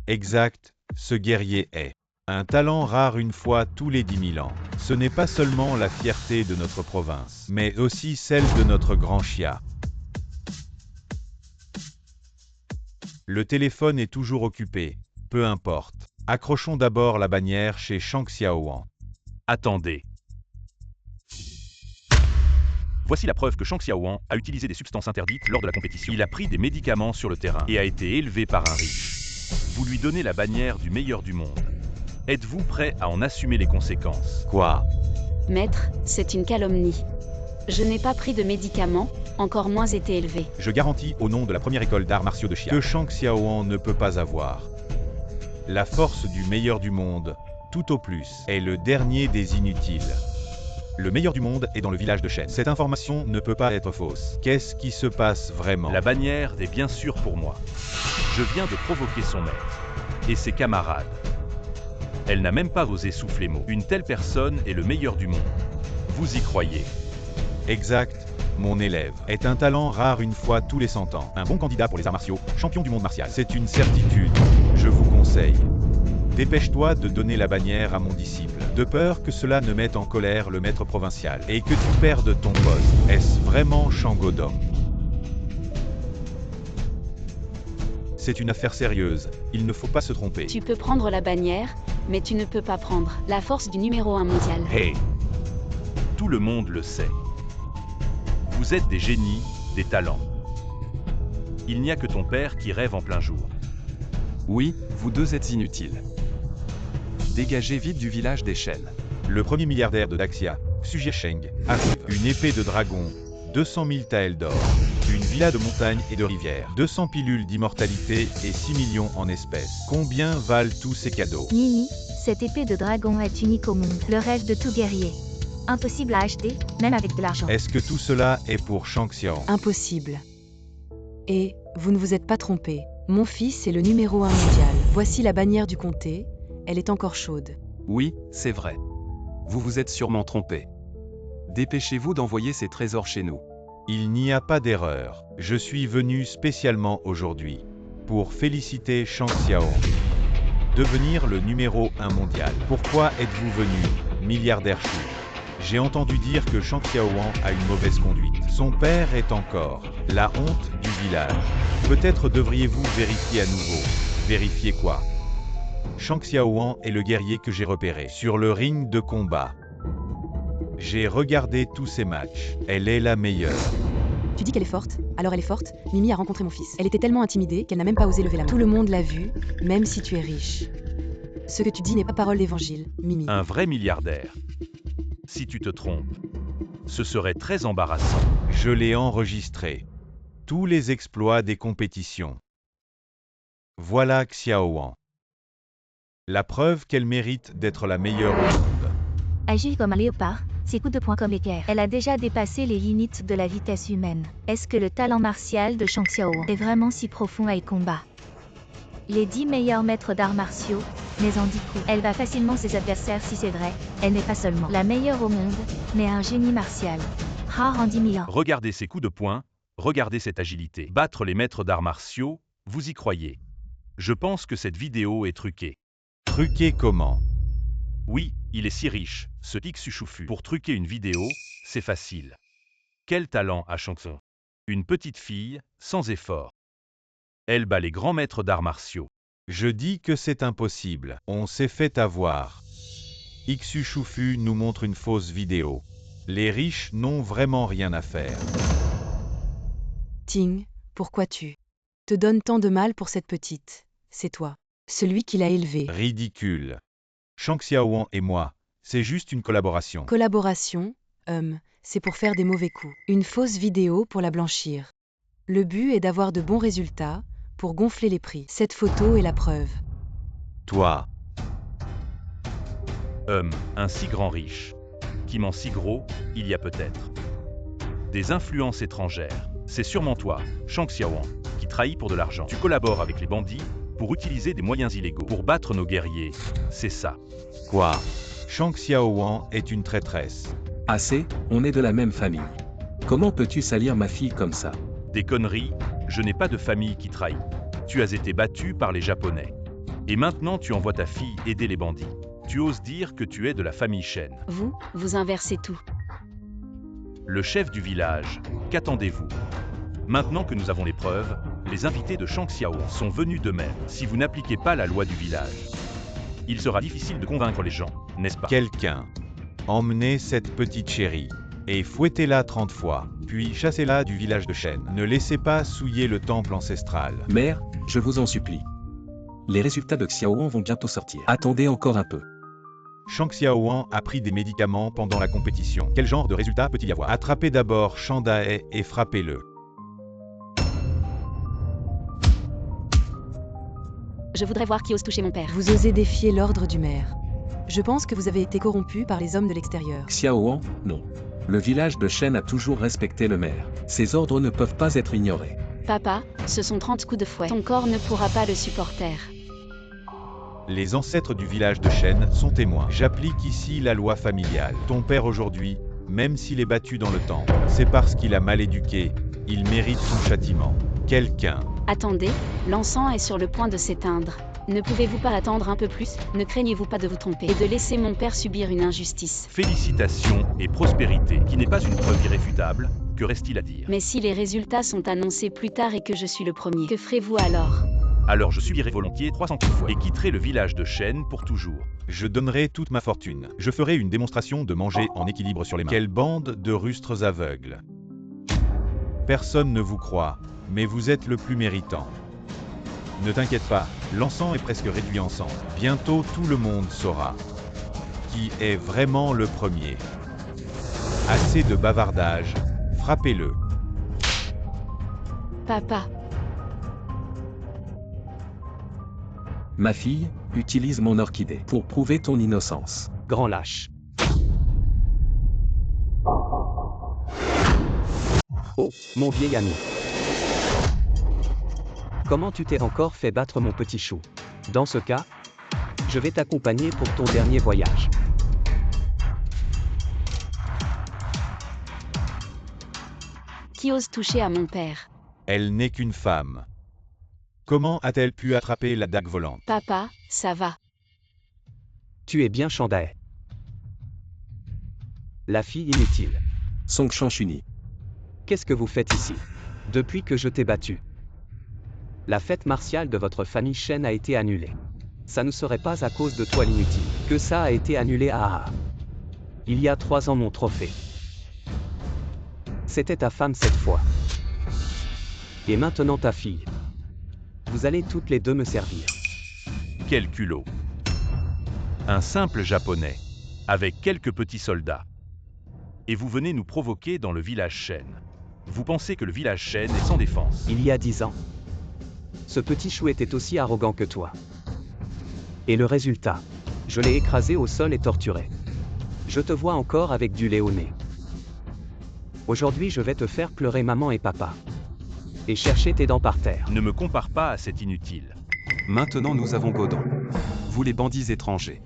Exact, ce guerrier est un talent rare une fois tous les 10 000 ans. Ce n'est pas seulement la fierté de notre province, mais aussi celle de notre grand Xia. Le téléphone est toujours occupé, peu importe. Accrochons d'abord la bannière chez Shang Xiaowan. Attendez. Voici la preuve que Shang Xiaowan a utilisé des substances interdites lors de la compétition. Il a pris des médicaments sur le terrain et a été élevé par un riche. Vous lui donnez la bannière du meilleur du monde. Êtes-vous prêt à en assumer les conséquences? Quoi? Maître, c'est une calomnie. Je n'ai pas pris de médicaments, encore moins été élevé. Je garantis au nom de la première école d'arts martiaux de Xia que Shang Xiaowan ne peut pas avoir. La force du meilleur du monde, tout au plus, est le dernier des inutiles. Le meilleur du monde est dans le village de Shen. Cette information ne peut pas être fausse. Qu'est-ce qui se passe vraiment? La bannière est bien sûre pour moi. Je viens de provoquer son maître et ses camarades. Elle n'a même pas osé souffler mot. Une telle personne est le meilleur du monde. Vous y croyez? Exact. Mon élève est un talent rare une fois tous les 100 ans. Un bon candidat pour les arts martiaux, champion du monde martial. C'est une certitude. Je vous conseille. Dépêche-toi de donner la bannière à mon disciple, de peur que cela ne mette en colère le maître provincial et que tu perdes ton poste. Est-ce vraiment Shangodong? C'est une affaire sérieuse, il ne faut pas se tromper. Tu peux prendre la bannière, mais tu ne peux pas prendre la force du numéro 1 mondial. Hey! Tout le monde le sait. Vous êtes des génies, des talents. Il n'y a que ton père qui rêve en plein jour. Oui, vous deux êtes inutiles. Dégagez vite du village des Shen. Le premier milliardaire de Daxia, Sujie Sheng, arrive. Une épée de dragon, 200 000 taels d'or, une villa de montagne et de rivière, 200 pilules d'immortalité et 6 millions en espèces. Combien valent tous ces cadeaux? Nini, cette épée de dragon est unique au monde. Le rêve de tout guerrier. Impossible à acheter, même avec de l'argent. Est-ce que tout cela est pour Shang Xiaowan? Impossible. Et, vous ne vous êtes pas trompé. Mon fils est le numéro 1 mondial. Voici la bannière du comté. Elle est encore chaude. Oui, c'est vrai. Vous vous êtes sûrement trompé. Dépêchez-vous d'envoyer ces trésors chez nous. Il n'y a pas d'erreur. Je suis venu spécialement aujourd'hui pour féliciter Shang Xiaowan. Devenir le numéro 1 mondial. Pourquoi êtes-vous venu, milliardaire chou? J'ai entendu dire que Shang Xiaowan a une mauvaise conduite. Son père est encore la honte du village. Peut-être devriez-vous vérifier à nouveau. Vérifier quoi? Shang Xiaowan est le guerrier que j'ai repéré sur le ring de combat. J'ai regardé tous ses matchs. Elle est la meilleure. Tu dis qu'elle est forte, alors elle est forte. Mimi a rencontré mon fils. Elle était tellement intimidée qu'elle n'a même pas osé lever la main. Tout le monde l'a vu, même si tu es riche. Ce que tu dis n'est pas parole d'évangile, Mimi. Un vrai milliardaire. Si tu te trompes, ce serait très embarrassant. Je l'ai enregistré. Tous les exploits des compétitions. Voilà Xiaowan. La preuve qu'elle mérite d'être la meilleure au monde. Agir comme un léopard, ses coups de poing comme l'équerre. Elle a déjà dépassé les limites de la vitesse humaine. Est-ce que le talent martial de Shang Xiaowan est vraiment si profond à combat? Les 10 meilleurs maîtres d'arts martiaux, mais en 10 coups. Elle bat facilement ses adversaires si c'est vrai. Elle n'est pas seulement la meilleure au monde, mais un génie martial. Rare en 10 000 ans. Regardez ses coups de poing, regardez cette agilité. Battre les maîtres d'arts martiaux, vous y croyez? Je pense que cette vidéo est truquée. Truqué comment? Oui, il est si riche, ce Ixu-Shufu. Pour truquer une vidéo, c'est facile. Quel talent a Shang Tsung? Une petite fille, sans effort. Elle bat les grands maîtres d'arts martiaux. Je dis que c'est impossible. On s'est fait avoir. Ixu-Shufu nous montre une fausse vidéo. Les riches n'ont vraiment rien à faire. Ting, pourquoi tu te donnes tant de mal pour cette petite? C'est toi, celui qui l'a élevée. Ridicule. Shang Xiaowan et moi, c'est juste une collaboration. Collaboration, c'est pour faire des mauvais coups. Une fausse vidéo pour la blanchir. Le but est d'avoir de bons résultats, pour gonfler les prix. Cette photo est la preuve. Toi, Un si grand riche. Qui ment si gros, il y a peut-être des influences étrangères. C'est sûrement toi, Shang Xiaowan, qui trahis pour de l'argent. Tu collabores avec les bandits pour utiliser des moyens illégaux pour battre nos guerriers. C'est ça. quoi? Shang Xiaowan est une traîtresse. Assez, on est de la même famille. Comment peux-tu salir ma fille comme ça? Des conneries, je n'ai pas de famille qui trahit. Tu as été battu par les Japonais. Et maintenant tu envoies ta fille aider les bandits. Tu oses dire que tu es de la famille Shen. Vous inversez tout. Le chef du village, qu'attendez-vous? Maintenant que nous avons les preuves, les invités de Shang Xiaowan sont venus d'eux-mêmes. Si vous n'appliquez pas la loi du village, il sera difficile de convaincre les gens, n'est-ce pas? Quelqu'un. Emmenez cette petite chérie. Et fouettez-la 30 fois, puis chassez-la du village de Shen. Ne laissez pas souiller le temple ancestral. Mère, je vous en supplie. Les résultats de Xiaowan vont bientôt sortir. Attendez encore un peu. Shang Xiaowan a pris des médicaments pendant la compétition. Quel genre de résultat peut-il y avoir? Attrapez d'abord Shandae et frappez-le. Je voudrais voir qui ose toucher mon père. Vous osez défier l'ordre du maire. Je pense que vous avez été corrompu par les hommes de l'extérieur. Xiaowan, non. Le village de Shen a toujours respecté le maire. Ses ordres ne peuvent pas être ignorés. Papa, ce sont 30 coups de fouet. Ton corps ne pourra pas le supporter. Les ancêtres du village de Shen sont témoins. J'applique ici la loi familiale. Ton père aujourd'hui, même s'il est battu dans le temple, c'est parce qu'il a mal éduqué. Il mérite son châtiment. Quelqu'un. Attendez, l'encens est sur le point de s'éteindre. Ne pouvez-vous pas attendre un peu plus? Ne craignez-vous pas de vous tromper et de laisser mon père subir une injustice? Félicitations et prospérité, qui n'est pas une preuve irréfutable, que reste-t-il à dire? Mais si les résultats sont annoncés plus tard et que je suis le premier, que ferez-vous alors? Alors je subirai volontiers 300 coups de fouet et quitterai le village de Shen pour toujours. Je donnerai toute ma fortune. Je ferai une démonstration de manger en équilibre sur les mains. Quelle bande de rustres aveugles. Personne ne vous croit, mais vous êtes le plus méritant. Ne t'inquiète pas, l'encens est presque réduit en cendres. Bientôt tout le monde saura qui est vraiment le premier. Assez de bavardage, frappez-le. Papa, Ma fille, utilise mon orchidée pour prouver ton innocence. Grand lâche. Oh, mon vieil ami. Comment tu t'es encore fait battre mon petit chou? Dans ce cas, je vais t'accompagner pour ton dernier voyage. qui ose toucher à mon père? Elle n'est qu'une femme. Comment a-t-elle pu attraper la dague volante? Papa, ça va. Tu es bien Shandae. La fille inutile. Song Chanchuni. Qu'est-ce que vous faites ici? Depuis que je t'ai battu. La fête martiale de votre famille Shen a été annulée. Ça ne serait pas à cause de toi l'inutile que ça a été annulé Il y a 3 ans mon trophée. C'était ta femme cette fois. Et maintenant ta fille. Vous allez toutes les deux me servir. Quel culot. Un simple japonais, avec quelques petits soldats. Et vous venez nous provoquer dans le village Shen. Vous pensez que le village Shen est sans défense. Il y a 10 ans, ce petit chou était aussi arrogant que toi. Et le résultat, je l'ai écrasé au sol et torturé. Je te vois encore avec du lait au nez. Aujourd'hui je vais te faire pleurer maman et papa. Et chercher tes dents par terre. Ne me compare pas à cet inutile. Maintenant nous avons Godon. Vous les bandits étrangers.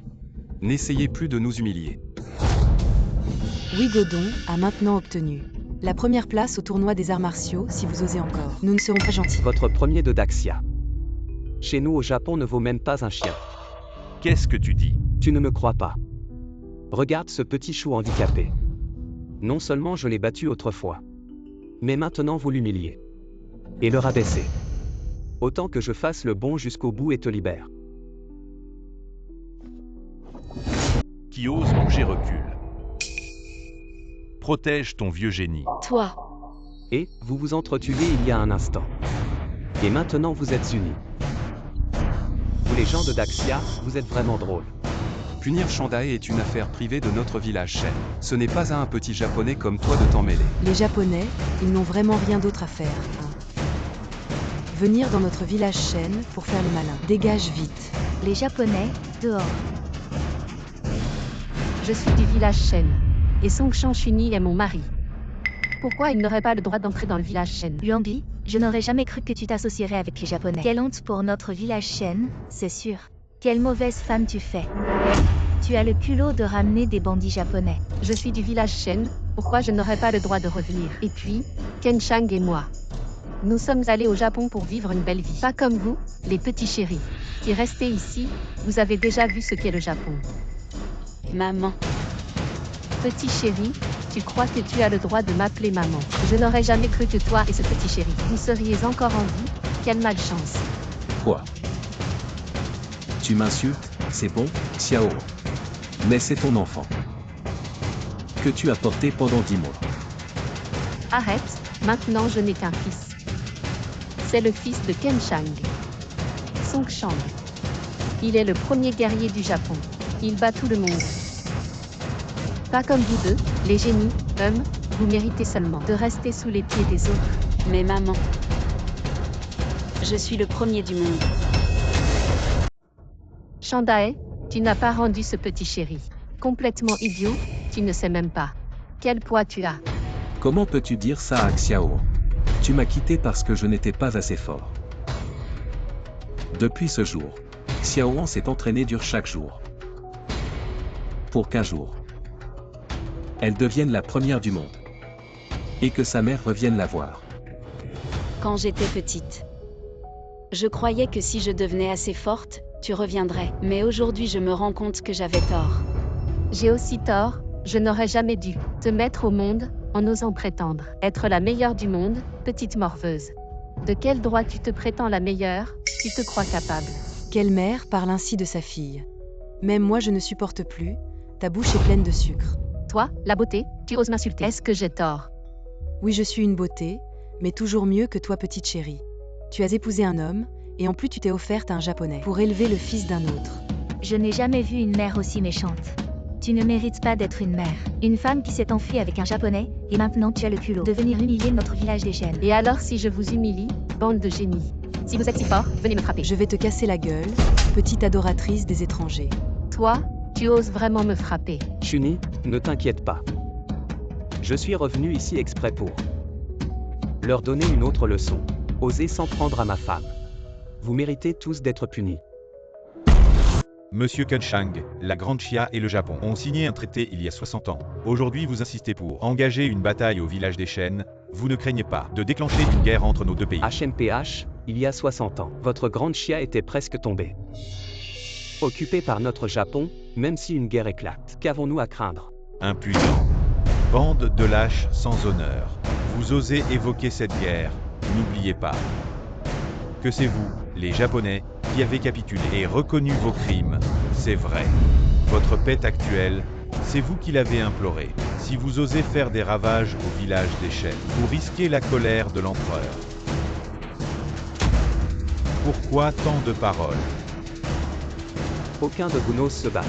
N'essayez plus de nous humilier. Oui, Godon a maintenant obtenu la première place au tournoi des arts martiaux si vous osez encore. Nous ne serons pas gentils. Votre premier de Daxia. Chez nous au Japon ne vaut même pas un chien. Qu'est-ce que tu dis? Tu ne me crois pas. Regarde ce petit chou handicapé. Non seulement je l'ai battu autrefois, mais maintenant vous l'humiliez. Et le rabaissez. Autant que je fasse le bon jusqu'au bout et te libère. Qui ose bouger recule. Protège ton vieux génie. Toi, Et vous vous entretuez il y a un instant. Et maintenant vous êtes unis. Vous les gens de Daxia, vous êtes vraiment drôles. Punir Shandae est une affaire privée de notre village Shen. Ce n'est pas à un petit japonais comme toi de t'en mêler. Les Japonais, ils n'ont vraiment rien d'autre à faire, hein. Venir dans notre village Shen pour faire le malin. Dégage vite. Les Japonais, dehors. Je suis du village Shen. Et Songshan Shuni est mon mari. Pourquoi il n'aurait pas le droit d'entrer dans le village Shen? Yuanbi, je n'aurais jamais cru que tu t'associerais avec les Japonais. Quelle honte pour notre village Shen, c'est sûr. Quelle mauvaise femme tu fais. Tu as le culot de ramener des bandits japonais. Je suis du village Shen, pourquoi je n'aurais pas le droit de revenir? Et puis, Ken Chang et moi. Nous sommes allés au Japon pour vivre une belle vie. Pas comme vous, les petits chéris, qui restez ici, vous avez déjà vu ce qu'est le Japon. maman. Petit chéri, tu crois que tu as le droit de m'appeler maman. Je n'aurais jamais cru que toi et ce petit chéri, vous seriez encore en vie. Quelle malchance. Quoi? Tu m'insultes, c'est bon, Xiao. Mais c'est ton enfant. Que tu as porté pendant 10 mois. Arrête, maintenant je n'ai qu'un fils. C'est le fils de Ken Chang. Songshan. Il est le premier guerrier du Japon. Il bat tout le monde. Pas comme vous deux, les génies, vous méritez seulement de rester sous les pieds des autres. Mais maman, je suis le premier du monde. Shandae, tu n'as pas rendu ce petit chéri. Complètement idiot, tu ne sais même pas. Quel poids tu as. Comment peux-tu dire ça à Xiao? Tu m'as quitté parce que je n'étais pas assez fort. Depuis ce jour, Xiaoan s'est entraînée dur chaque jour. Pour qu'un jour, elle devienne la première du monde. Et que sa mère revienne la voir. Quand j'étais petite, je croyais que si je devenais assez forte, tu reviendrais. Mais aujourd'hui je me rends compte que j'avais tort. J'ai aussi tort, je n'aurais jamais dû te mettre au monde, en osant prétendre être la meilleure du monde, petite morveuse. De quel droit tu te prétends la meilleure, tu te crois capable? Quelle mère parle ainsi de sa fille? Même moi je ne supporte plus, ta bouche est pleine de sucre. Toi, la beauté, tu oses m'insulter. Est-ce que j'ai tort? Oui, je suis une beauté, mais toujours mieux que toi, petite chérie. Tu as épousé un homme, et en plus tu t'es offerte à un japonais pour élever le fils d'un autre. Je n'ai jamais vu une mère aussi méchante. Tu ne mérites pas d'être une mère. Une femme qui s'est enfuie avec un japonais, et maintenant tu as le culot de venir humilier notre village des Shen. Et alors si je vous humilie, bande de génies? Si vous êtes si fort, venez me frapper. Je vais te casser la gueule, petite adoratrice des étrangers. Toi, tu oses vraiment me frapper. Shuni, ne t'inquiète pas. Je suis revenu ici exprès pour leur donner une autre leçon. Osez s'en prendre à ma femme. Vous méritez tous d'être punis. Monsieur Ken Chang, la Grande Chia et le Japon ont signé un traité il y a 60 ans. Aujourd'hui vous insistez pour engager une bataille au village des Shen. Vous ne craignez pas de déclencher une guerre entre nos deux pays. HMPH, il y a 60 ans, votre grande Chia était presque tombée. Occupée par notre Japon, même si une guerre éclate, qu'avons-nous à craindre? Impudent. Bande de lâches sans honneur. Vous osez évoquer cette guerre. N'oubliez pas que c'est vous, les Japonais, qui avez capitulé et reconnu vos crimes. C'est vrai. Votre pète actuelle, c'est vous qui l'avez imploré. Si vous osez faire des ravages au village des Shen, vous risquez la colère de l'empereur. Pourquoi tant de paroles? Aucun de vous n'ose se battre.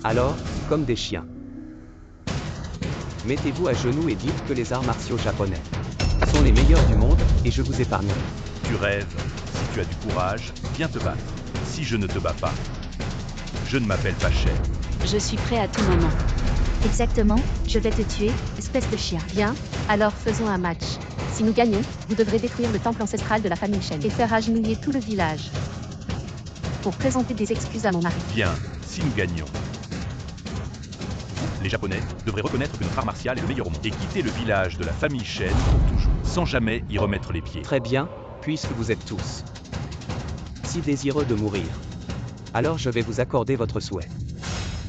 Alors, comme des chiens, mettez-vous à genoux et dites que les arts martiaux japonais sont les meilleurs du monde, et je vous épargnerai. Tu rêves, si tu as du courage, viens te battre. Si je ne te bats pas, je ne m'appelle pas Shen. Je suis prêt à tout moment. Exactement, je vais te tuer, espèce de chien. Bien, alors faisons un match. Si nous gagnons, vous devrez détruire le temple ancestral de la famille Shen et faire agenouiller tout le village. Pour présenter des excuses à mon mari. Bien, si nous gagnons. Vous, les Japonais, devrez reconnaître que notre art martial est le meilleur au monde et quitter le village de la famille Shen pour toujours, sans jamais y remettre les pieds. Très bien, puisque vous êtes tous si désireux de mourir. Alors je vais vous accorder votre souhait.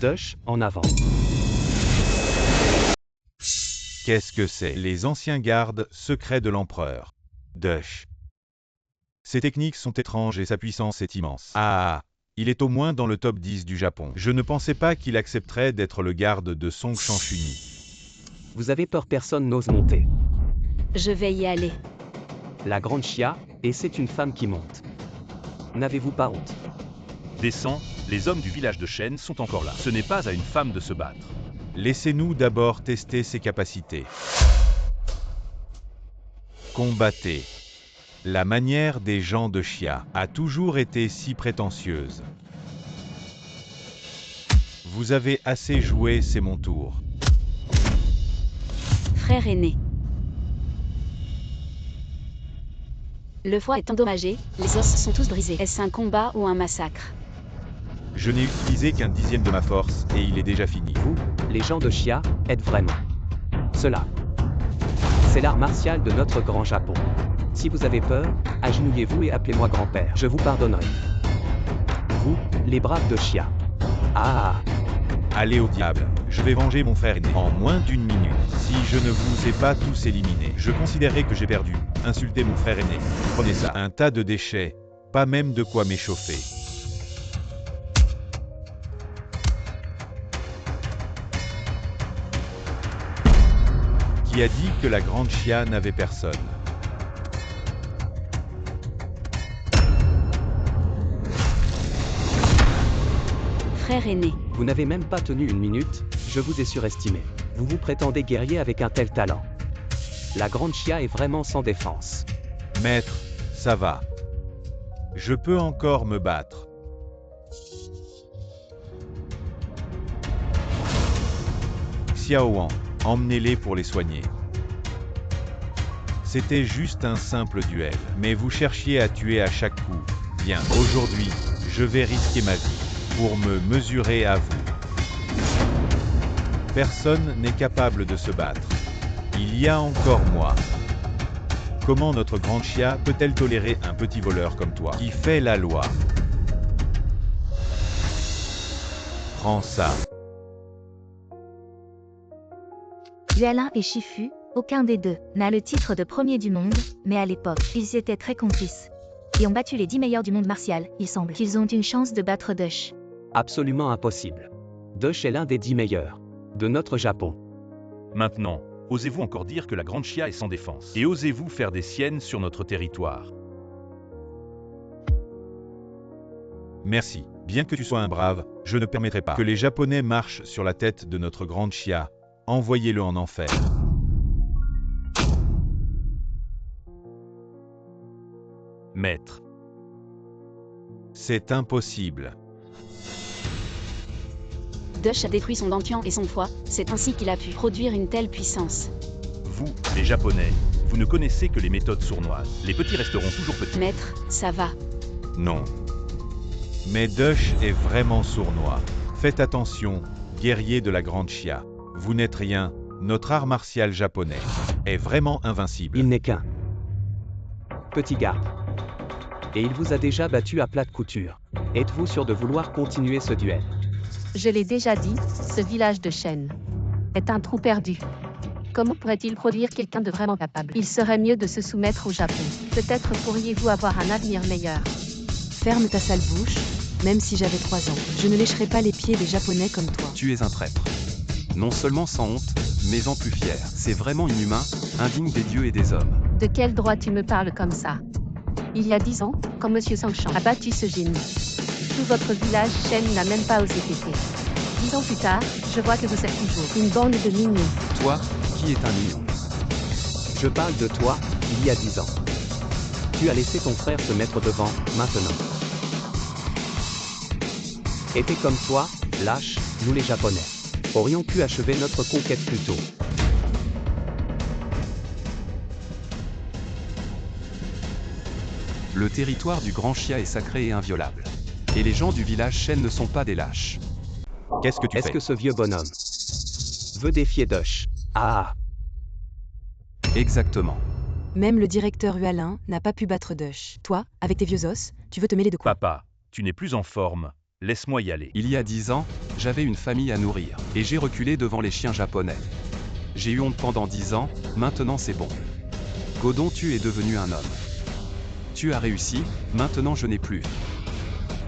Dush, en avant. Qu'est-ce que c'est? Les anciens gardes secrets de l'empereur. Dush. Ses techniques sont étranges et sa puissance est immense. Ah, il est au moins dans le top 10 du Japon. Je ne pensais pas qu'il accepterait d'être le garde de Song Shanshuni. Vous avez peur, personne n'ose monter. Je vais y aller. La grande Chia, et c'est une femme qui monte. N'avez-vous pas honte? Descends, les hommes du village de Shen sont encore là. Ce n'est pas à une femme de se battre. Laissez-nous d'abord tester ses capacités. Combattez. La manière des gens de Chia a toujours été si prétentieuse. Vous avez assez joué, c'est mon tour. Frère aîné. Le foie est endommagé, les os sont tous brisés. Est-ce un combat ou un massacre? Je n'ai utilisé qu'un dixième de ma force et il est déjà fini. Vous, les gens de Chia, êtes vraiment cela. C'est l'art martial de notre grand Japon. Si vous avez peur, agenouillez-vous et appelez-moi grand-père. Je vous pardonnerai. Vous, les braves de Chia. Ah! Allez au diable, je vais venger mon frère aîné en moins d'une minute. Si je ne vous ai pas tous éliminés, je considérerai que j'ai perdu. Insultez mon frère aîné. Prenez ça. Un tas de déchets. Pas même de quoi m'échauffer. Qui a dit que la grande Chia n'avait personne? Frère aîné. Vous n'avez même pas tenu une minute, je vous ai surestimé. Vous vous prétendez guerrier avec un tel talent. La grande Chia est vraiment sans défense. Maître, ça va. Je peux encore me battre. Xiaoan, emmenez-les pour les soigner. C'était juste un simple duel, mais vous cherchiez à tuer à chaque coup. Bien, aujourd'hui, je vais risquer ma vie pour me mesurer à vous. Personne n'est capable de se battre. Il y a encore moi. Comment notre grande Chia peut-elle tolérer un petit voleur comme toi, qui fait la loi? Prends ça. Yualin et Shifu, aucun des deux n'a le titre de premier du monde, mais à l'époque, ils étaient très complices. Et ont battu les 10 meilleurs du monde martial. Il semble qu'ils ont une chance de battre Dush. Absolument impossible. Dush est l'un des 10 meilleurs de notre Japon. Maintenant, osez-vous encore dire que la grande Chia est sans défense? Et osez-vous faire des siennes sur notre territoire? Merci. Bien que tu sois un brave, je ne permettrai pas que les Japonais marchent sur la tête de notre grande Chia. Envoyez-le en enfer. Maître. C'est impossible. Dush a détruit son dantian et son foie, c'est ainsi qu'il a pu produire une telle puissance. Vous, les Japonais, vous ne connaissez que les méthodes sournoises. Les petits resteront toujours petits. Maître, ça va. Non. Mais Dush est vraiment sournois. Faites attention, guerrier de la grande Chia. Vous n'êtes rien, notre art martial japonais est vraiment invincible. Il n'est qu'un petit garde. Et il vous a déjà battu à plate couture. Êtes-vous sûr de vouloir continuer ce duel? Je l'ai déjà dit, ce village de Shen est un trou perdu. Comment pourrait-il produire quelqu'un de vraiment capable? Il serait mieux de se soumettre au Japon. Peut-être pourriez-vous avoir un avenir meilleur. Ferme ta sale bouche, même si j'avais 3 ans. Je ne lécherai pas les pieds des Japonais comme toi. Tu es un traître. Non seulement sans honte, mais en plus fier. C'est vraiment inhumain, indigne des dieux et des hommes. De quel droit tu me parles comme ça? Il y a 10 ans, quand Monsieur Sangchan a battu ce génie, tout votre village Shen n'a même pas osé péter. 10 ans plus tard, je vois que vous êtes toujours une bande de mignons. Toi, qui est un mignon? Je parle de toi, il y a 10 ans. Tu as laissé ton frère se mettre devant, maintenant. Était comme toi, lâche, nous les Japonais. Aurions pu achever notre conquête plus tôt. Le territoire du Grand Xia est sacré et inviolable. Et les gens du village Shen ne sont pas des lâches. Qu'est-ce que tu Est-ce fais? que ce vieux bonhomme veut défier Dush? Ah, Exactement. Même le directeur Hualin n'a pas pu battre Dush. Toi, avec tes vieux os, tu veux te mêler de quoi? Papa, tu n'es plus en forme. Laisse-moi y aller. Il y a 10 ans, j'avais une famille à nourrir, et j'ai reculé devant les chiens japonais. J'ai eu honte pendant 10 ans, maintenant c'est bon. Godon, tu es devenu un homme. Tu as réussi, maintenant je n'ai plus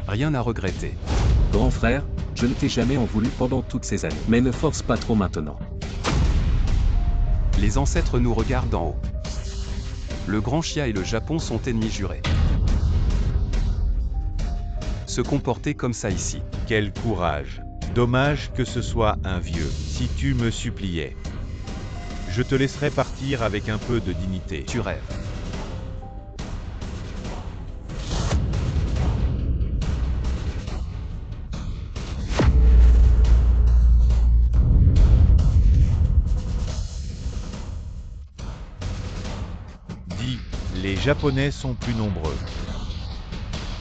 rien à regretter. Grand frère, je ne t'ai jamais en voulu pendant toutes ces années. Mais ne force pas trop maintenant. Les ancêtres nous regardent d'en haut. Le Grand Xia et le Japon sont ennemis jurés. Se comporter comme ça ici. Quel courage. Dommage que ce soit un vieux. Si tu me suppliais, je te laisserais partir avec un peu de dignité. Tu rêves. Dis, les Japonais sont plus nombreux.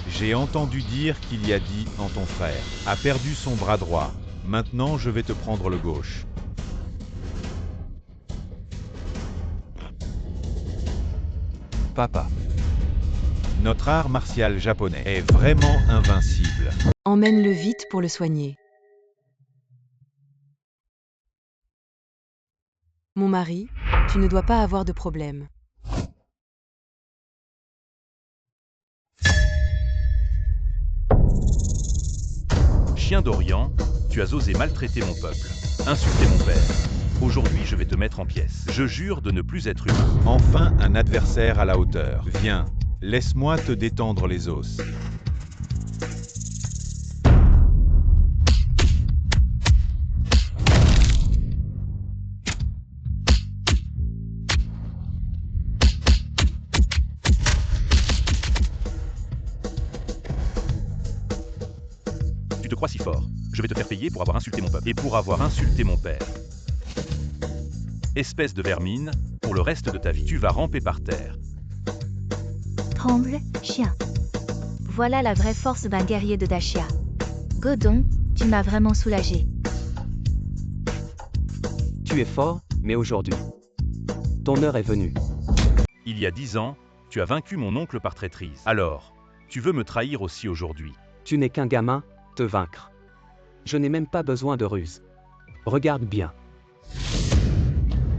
J'ai entendu dire qu'il y a 10 ans ton frère a perdu son bras droit. Maintenant je vais te prendre le gauche. Papa. Notre art martial japonais est vraiment invincible. Emmène-le vite pour le soigner. Mon mari, tu ne dois pas avoir de problème. Chien d'Orient, tu as osé maltraiter mon peuple, insulter mon père. Aujourd'hui, je vais te mettre en pièces. Je jure de ne plus être humain. Enfin un adversaire à la hauteur. Viens, laisse-moi te détendre les os. Tu te crois si fort. Je vais te faire payer pour avoir insulté mon peuple et pour avoir insulté mon père. Espèce de vermine, pour le reste de ta vie, tu vas ramper par terre. Tremble, chien. Voilà la vraie force d'un guerrier de Dashia. Godon, tu m'as vraiment soulagé. Tu es fort, mais aujourd'hui, ton heure est venue. Il y a 10 ans, tu as vaincu mon oncle par traîtrise. Alors, tu veux me trahir aussi aujourd'hui. Tu n'es qu'un gamin, te vaincre. Je n'ai même pas besoin de ruse. Regarde bien.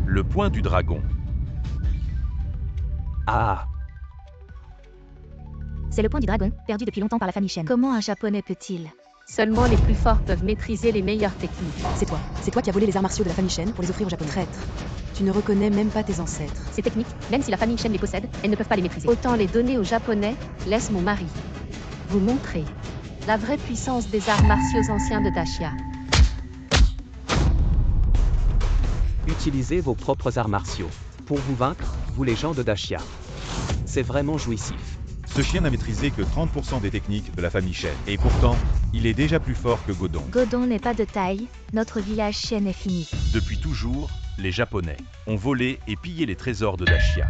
Le point du dragon. Ah, C'est le point du dragon, perdu depuis longtemps par la famille Shen. Comment un japonais peut-il? Seulement les plus forts peuvent maîtriser les meilleures techniques. C'est toi qui as volé les arts martiaux de la famille Shen pour les offrir aux Japonais. Traître. Tu ne reconnais même pas tes ancêtres. Ces techniques, même si la famille Shen les possède, elles ne peuvent pas les maîtriser. Autant les donner aux Japonais, laisse mon mari vous montrer la vraie puissance des arts martiaux anciens de Dashia. utilisez vos propres arts martiaux. Pour vous vaincre, vous les gens de Dashia. C'est vraiment jouissif. Ce chien n'a maîtrisé que 30% des techniques de la famille Shen. Et pourtant, il est déjà plus fort que Godon. Godon n'est pas de taille, notre village Shen est fini. Depuis toujours, les Japonais ont volé et pillé les trésors de Dashia.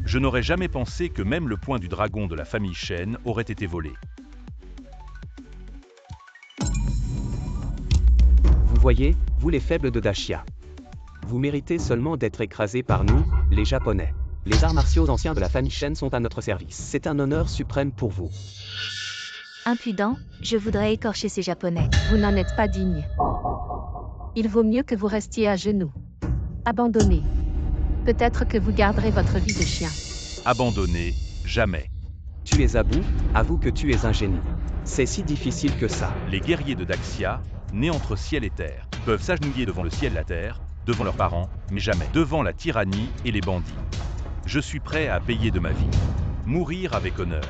Je n'aurais jamais pensé que même le point du dragon de la famille Shen aurait été volé. Vous voyez, vous les faibles de Dashia. Vous méritez seulement d'être écrasés par nous, les Japonais. Les arts martiaux anciens de la famille Shen sont à notre service. C'est un honneur suprême pour vous. Impudent, je voudrais écorcher ces Japonais. Vous n'en êtes pas digne. Il vaut mieux que vous restiez à genoux. Abandonné. Peut-être que vous garderez votre vie de chien. Abandonné, jamais. Tu es à bout, avoue que tu es un génie. C'est si difficile que ça. Les guerriers de Daxia, nés entre ciel et terre, peuvent s'agenouiller devant le ciel et la terre, devant leurs parents, mais jamais devant la tyrannie et les bandits. Je suis prêt à payer de ma vie. Mourir avec honneur.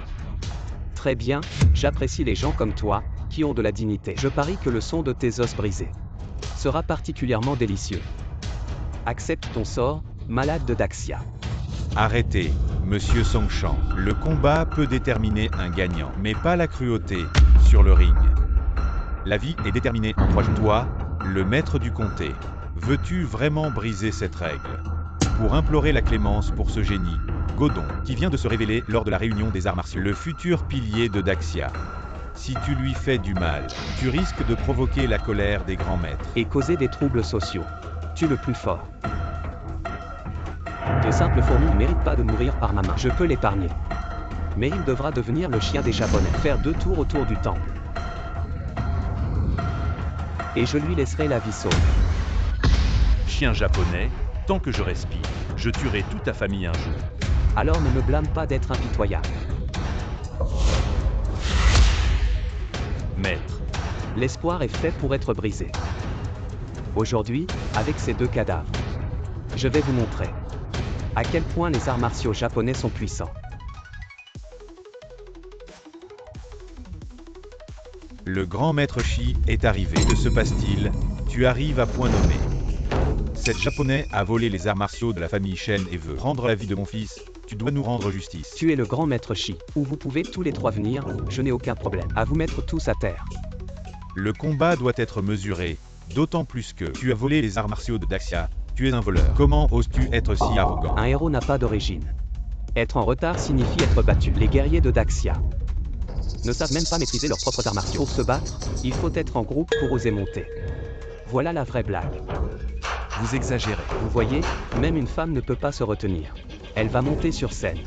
Très bien, j'apprécie les gens comme toi, qui ont de la dignité. Je parie que le son de tes os brisés sera particulièrement délicieux. Accepte ton sort, malade de Daxia. Arrêtez, monsieur Songshan. Le combat peut déterminer un gagnant, mais pas la cruauté, sur le ring. La vie est déterminée en 3 jours. Toi, le maître du comté, veux-tu vraiment briser cette règle? Pour implorer la clémence pour ce génie, Godon, qui vient de se révéler lors de la réunion des arts martiaux, le futur pilier de Daxia. Si tu lui fais du mal, tu risques de provoquer la colère des grands maîtres. Et causer des troubles sociaux. Tu es le plus fort. De simples fourmis ne méritent pas de mourir par ma main. Je peux l'épargner. Mais il devra devenir le chien des Japonais. Faire 2 tours autour du temple. Et je lui laisserai la vie sauve. Chien japonais, tant que je respire, je tuerai toute ta famille un jour. Alors ne me blâme pas d'être impitoyable. Maître. L'espoir est fait pour être brisé. Aujourd'hui, avec ces 2 cadavres, je vais vous montrer à quel point les arts martiaux japonais sont puissants. Le grand maître Shi est arrivé. Que se passe-t-il? Tu arrives à point nommé. Cet japonais a volé les arts martiaux de la famille Shen et veut prendre la vie de mon fils. Tu dois nous rendre justice. Tu es le grand maître Shi, où vous pouvez tous les 3 venir, je n'ai aucun problème à vous mettre tous à terre. Le combat doit être mesuré, d'autant plus que tu as volé les arts martiaux de Daxia. Tu es un voleur. Comment oses-tu être si arrogant? Un héros n'a pas d'origine. Être en retard signifie être battu. Les guerriers de Daxia ne savent même pas maîtriser leurs propres arts martiaux. Pour se battre, il faut être en groupe pour oser monter. Voilà la vraie blague. Vous exagérez. Vous voyez, même une femme ne peut pas se retenir. Elle va monter sur scène.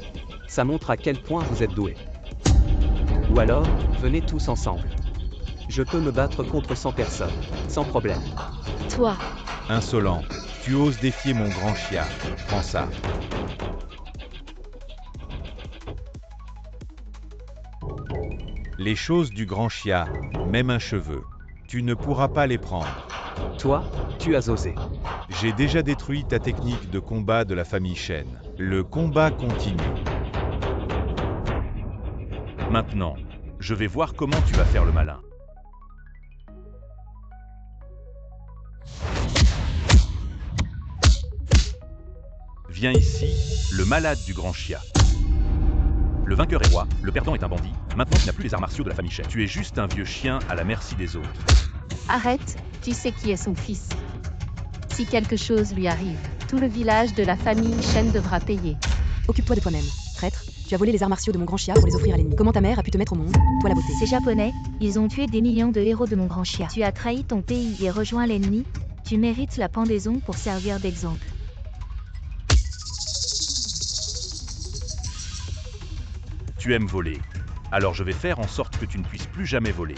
Ça montre à quel point vous êtes doué. Ou alors, venez tous ensemble. Je peux me battre contre 100 personnes, sans problème. Toi, Insolent, tu oses défier mon grand chien. Prends ça. Les choses du grand chia, même un cheveu, tu ne pourras pas les prendre. Toi, tu as osé. J'ai déjà détruit ta technique de combat de la famille Shen. Le combat continue. Maintenant, je vais voir comment tu vas faire le malin. Viens ici, le malade du grand chia. Le vainqueur est roi, le perdant est un bandit. Maintenant tu n'as plus les arts martiaux de la famille Shen. Tu es juste un vieux chien à la merci des autres. Arrête, tu sais qui est son fils. Si quelque chose lui arrive, tout le village de la famille Shen devra payer. Occupe-toi de toi-même. Traître, tu as volé les arts martiaux de mon grand chia pour les offrir à l'ennemi. Comment ta mère a pu te mettre au monde? Toi la beauté. Ces Japonais, ils ont tué des millions de héros de mon grand chia. Tu as trahi ton pays et rejoint l'ennemi. Tu mérites la pendaison pour servir d'exemple. Tu aimes voler. Alors je vais faire en sorte que tu ne puisses plus jamais voler.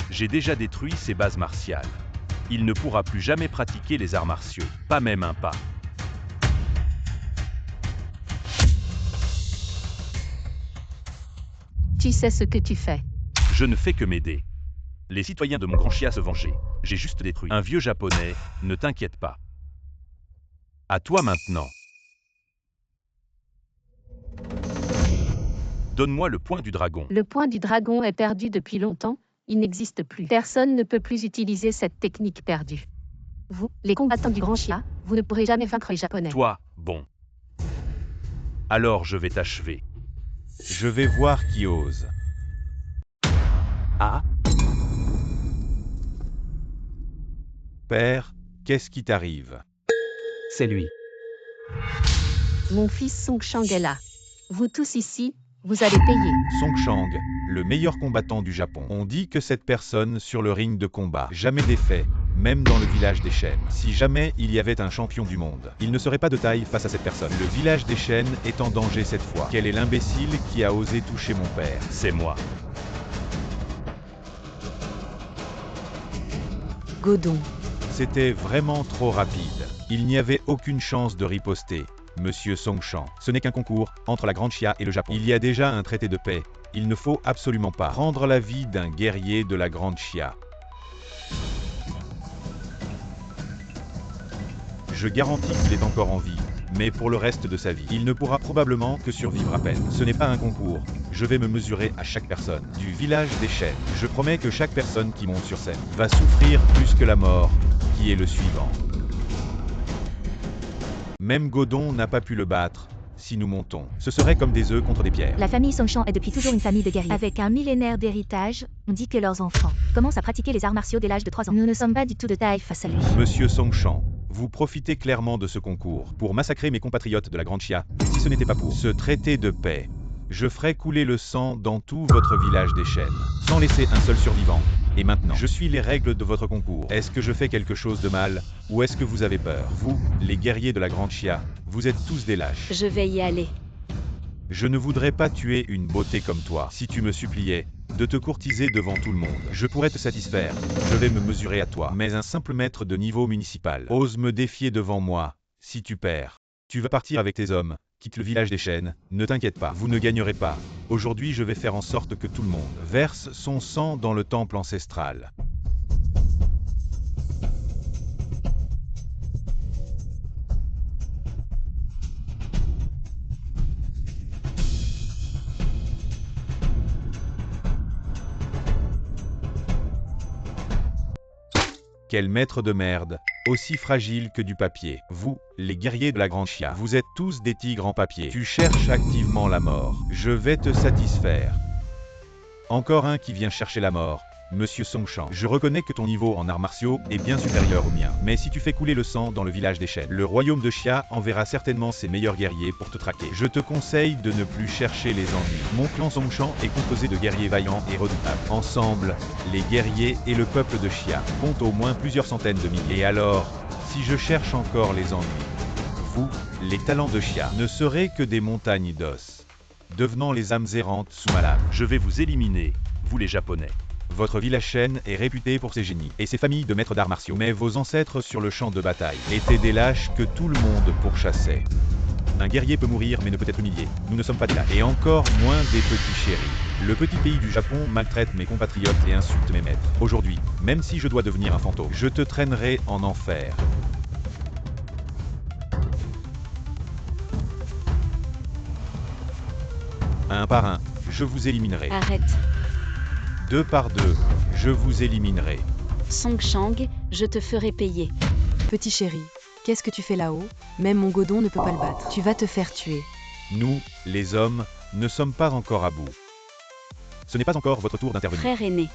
J'ai déjà détruit ses bases martiales. Il ne pourra plus jamais pratiquer les arts martiaux, pas même un pas. Tu sais ce que tu fais. Je ne fais que m'aider. Les citoyens de mon grand chia se venger. J'ai juste détruit un vieux japonais, ne t'inquiète pas. À toi maintenant. Donne-moi le point du dragon. Le point du dragon est perdu depuis longtemps, il n'existe plus. Personne ne peut plus utiliser cette technique perdue. Vous, les combattants du grand chia, vous ne pourrez jamais vaincre les Japonais. Toi, bon. Alors je vais t'achever. Je vais voir qui ose. Ah, Père, qu'est-ce qui t'arrive? c'est lui. Mon fils Songshan est là. Vous tous ici, vous allez payer. Songshan, le meilleur combattant du Japon. On dit que cette personne sur le ring de combat, jamais défait, même dans le village des Shen. Si jamais il y avait un champion du monde, il ne serait pas de taille face à cette personne. Le village des Shen est en danger cette fois. Quel est l'imbécile qui a osé toucher mon père? C'est moi. Godon. C'était vraiment trop rapide. Il n'y avait aucune chance de riposter. Monsieur Songshan, ce n'est qu'un concours entre la Grande Chia et le Japon. Il y a déjà un traité de paix. Il ne faut absolument pas prendre la vie d'un guerrier de la Grande Chia. Je garantis qu'il est encore en vie. mais pour le reste de sa vie. Il ne pourra probablement que survivre à peine. Ce n'est pas un concours. Je vais me mesurer à chaque personne. Du village des chênes, je promets que chaque personne qui monte sur scène va souffrir plus que la mort, qui est le suivant. Même Godon n'a pas pu le battre. Si nous montons, ce serait comme des œufs contre des pierres. La famille Songshan est depuis toujours une famille de guerriers. Avec un millénaire d'héritage, on dit que leurs enfants commencent à pratiquer les arts martiaux dès l'âge de 3 ans. Nous ne sommes pas du tout de taille face à lui. Monsieur Songshan, vous profitez clairement de ce concours pour massacrer mes compatriotes de la Grande Chia. Si ce n'était pas pour ce traité de paix, je ferais couler le sang dans tout votre village des chênes, sans laisser un seul survivant. Et maintenant, je suis les règles de votre concours. Est-ce que je fais quelque chose de mal, ou est-ce que vous avez peur? Vous, les guerriers de la Grande Chia, vous êtes tous des lâches. Je vais y aller. Je ne voudrais pas tuer une beauté comme toi. Si tu me suppliais de te courtiser devant tout le monde, je pourrais te satisfaire. Je vais me mesurer à toi. Mais un simple maître de niveau municipal ose me défier devant moi. Si tu perds, tu vas partir avec tes hommes. Quitte le village des chênes, ne t'inquiète pas, vous ne gagnerez pas. Aujourd'hui, je vais faire en sorte que tout le monde verse son sang dans le temple ancestral. Quel maître de merde, aussi fragile que du papier. Vous, les guerriers de la Grande Chia, vous êtes tous des tigres en papier. Tu cherches activement la mort. Je vais te satisfaire. Encore un qui vient chercher la mort. Monsieur Songshan, je reconnais que ton niveau en arts martiaux est bien supérieur au mien. Mais si tu fais couler le sang dans le village des chênes, le royaume de Chia enverra certainement ses meilleurs guerriers pour te traquer. Je te conseille de ne plus chercher les ennuis. Mon clan Songshan est composé de guerriers vaillants et redoutables. Ensemble, les guerriers et le peuple de Chia comptent au moins plusieurs centaines de milliers. Et alors, si je cherche encore les ennuis, vous, les talents de Chia, ne serez que des montagnes d'os, devenant les âmes errantes sous ma lame. Je vais vous éliminer, vous les Japonais. Votre village chêne est réputé pour ses génies et ses familles de maîtres d'arts martiaux. Mais vos ancêtres sur le champ de bataille étaient des lâches que tout le monde pourchassait. Un guerrier peut mourir mais ne peut être humilié. Nous ne sommes pas des lâches. Et encore moins des petits chéris. Le petit pays du Japon maltraite mes compatriotes et insulte mes maîtres. Aujourd'hui, même si je dois devenir un fantôme, je te traînerai en enfer. Un par un, je vous éliminerai. Arrête. Deux par deux, je vous éliminerai. Songshan, je te ferai payer. Petit chéri, qu'est-ce que tu fais là-haut? Même mon Godon ne peut pas le battre. Tu vas te faire tuer. Nous, les hommes, ne sommes pas encore à bout. Ce n'est pas encore votre tour d'intervenir. Frère aîné.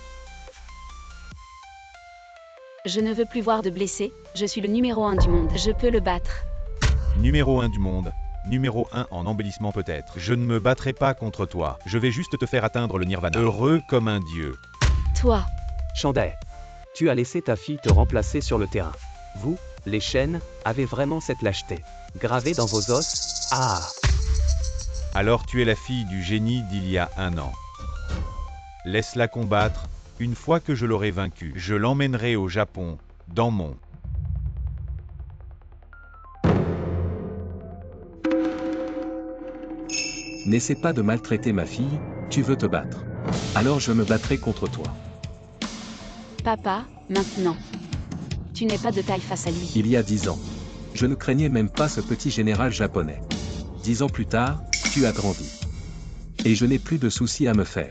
Je ne veux plus voir de blessés, je suis le numéro 1 du monde. Je peux le battre. Numéro 1 du monde. Numéro 1 en embellissement peut-être. Je ne me battrai pas contre toi. Je vais juste te faire atteindre le nirvana. Heureux comme un dieu. Toi. Shandai, tu as laissé ta fille te remplacer sur le terrain. Vous, les chênes, avez vraiment cette lâcheté. Gravée dans vos os. Ah! Alors tu es la fille du génie d'il y a 1 an. Laisse-la combattre. Une fois que je l'aurai vaincue, je l'emmènerai au Japon, dans mon... N'essaie pas de maltraiter ma fille, tu veux te battre. Alors je me battrai contre toi. Papa, maintenant. Tu n'es pas de taille face à lui. Il y a 10 ans. Je ne craignais même pas ce petit général japonais. 10 ans plus tard, tu as grandi. Et je n'ai plus de soucis à me faire.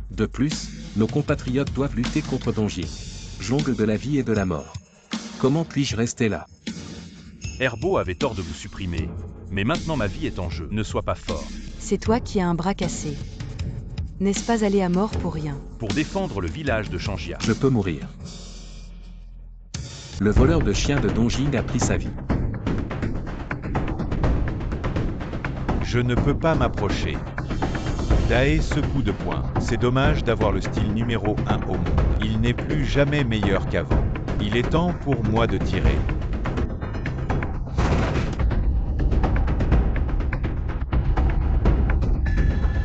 De plus, nos compatriotes doivent lutter contre Donjin, jongle de la vie et de la mort. Comment puis-je rester là? Herbo avait tort de vous supprimer. Mais maintenant ma vie est en jeu. Ne sois pas fort. C'est toi qui as un bras cassé. N'est-ce pas aller à mort pour rien? Pour défendre le village de Changjia. Je peux mourir. Le voleur de chiens de Donjin a pris sa vie. Je ne peux pas m'approcher. Dae ce coup de poing. C'est dommage d'avoir le style numéro 1 au monde. Il n'est plus jamais meilleur qu'avant. Il est temps pour moi de tirer.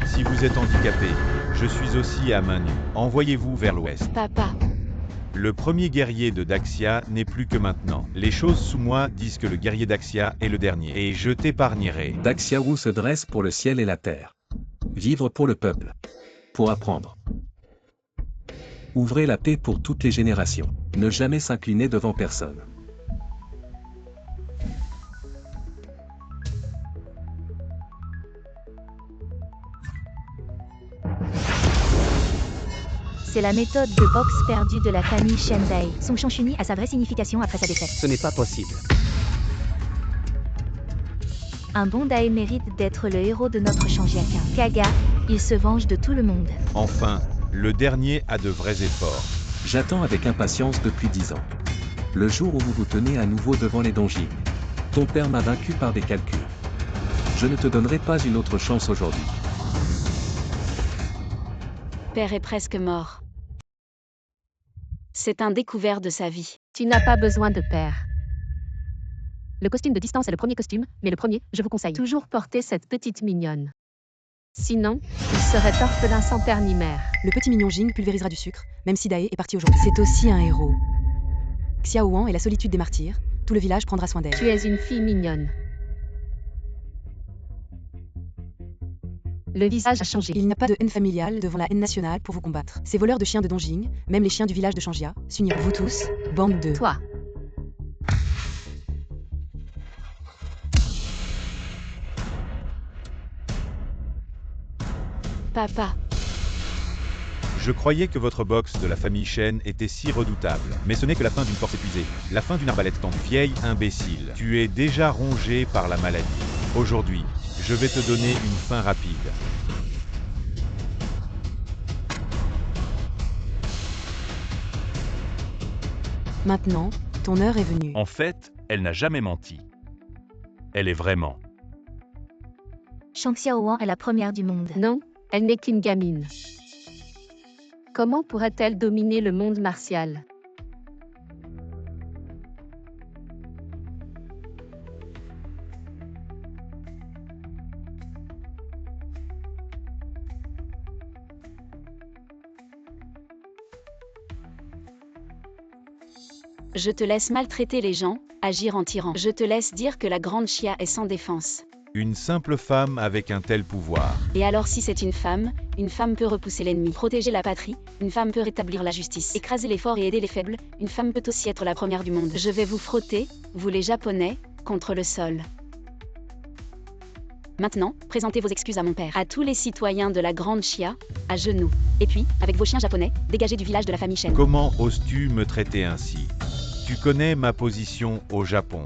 Si vous êtes handicapé, je suis aussi à main nue. Envoyez-vous vers l'ouest. Papa. Le premier guerrier de Daxia n'est plus que maintenant. Les choses sous moi disent que le guerrier Daxia est le dernier. Et je t'épargnerai. Daxiawu se dresse pour le ciel et la terre. Vivre pour le peuple. Pour apprendre. Ouvrez la paix pour toutes les générations. Ne jamais s'incliner devant personne. C'est la méthode de boxe perdue de la famille Shendai. Song Chanchuni a sa vraie signification après sa défaite. Ce n'est pas possible. Un bon Dae mérite d'être le héros de notre Changiakin. Kaga, il se venge de tout le monde. Enfin, le dernier a de vrais efforts. J'attends avec impatience depuis 10 ans. Le jour où vous vous tenez à nouveau devant les Donjing. Ton père m'a vaincu par des calculs. Je ne te donnerai pas une autre chance aujourd'hui. Père est presque mort. C'est un découvert de sa vie. Tu n'as pas besoin de père. Le costume de distance est le premier costume, mais le premier, je vous conseille toujours porter cette petite mignonne. Sinon, il serait orphelin sans père ni mère. Le petit mignon Jing pulvérisera du sucre, même si Dae est parti aujourd'hui. C'est aussi un héros. Xiaowan est la solitude des martyrs. Tout le village prendra soin d'elle. Tu es une fille mignonne. Le visage a changé. Il n'y a pas de haine familiale devant la haine nationale pour vous combattre. Ces voleurs de chiens de Donjing, même les chiens du village de Changjia, s'uniront. Vous tous, bande de... Toi. Papa, Je croyais que votre boxe de la famille Shen était si redoutable. Mais ce n'est que la fin d'une force épuisée. La fin d'une arbalète tendue. Vieille imbécile. Tu es déjà rongé par la maladie. Aujourd'hui, je vais te donner une fin rapide. Maintenant, ton heure est venue. En fait, elle n'a jamais menti. Elle est vraiment. Shang Xiaowan est la première du monde. Non, elle n'est qu'une gamine. Comment pourrait-elle dominer le monde martial? je te laisse maltraiter les gens, agir en tyran. Je te laisse dire que la grande Chia est sans défense. Une simple femme avec un tel pouvoir. Et alors si c'est une femme peut repousser l'ennemi, protéger la patrie, une femme peut rétablir la justice, écraser les forts et aider les faibles, une femme peut aussi être la première du monde. Je vais vous frotter, vous les Japonais, contre le sol. Maintenant, présentez vos excuses à mon père. À tous les citoyens de la grande Chia, à genoux. Et puis, avec vos chiens japonais, dégagez du village de la famille Shen. Comment oses-tu me traiter ainsi? Tu connais ma position au Japon.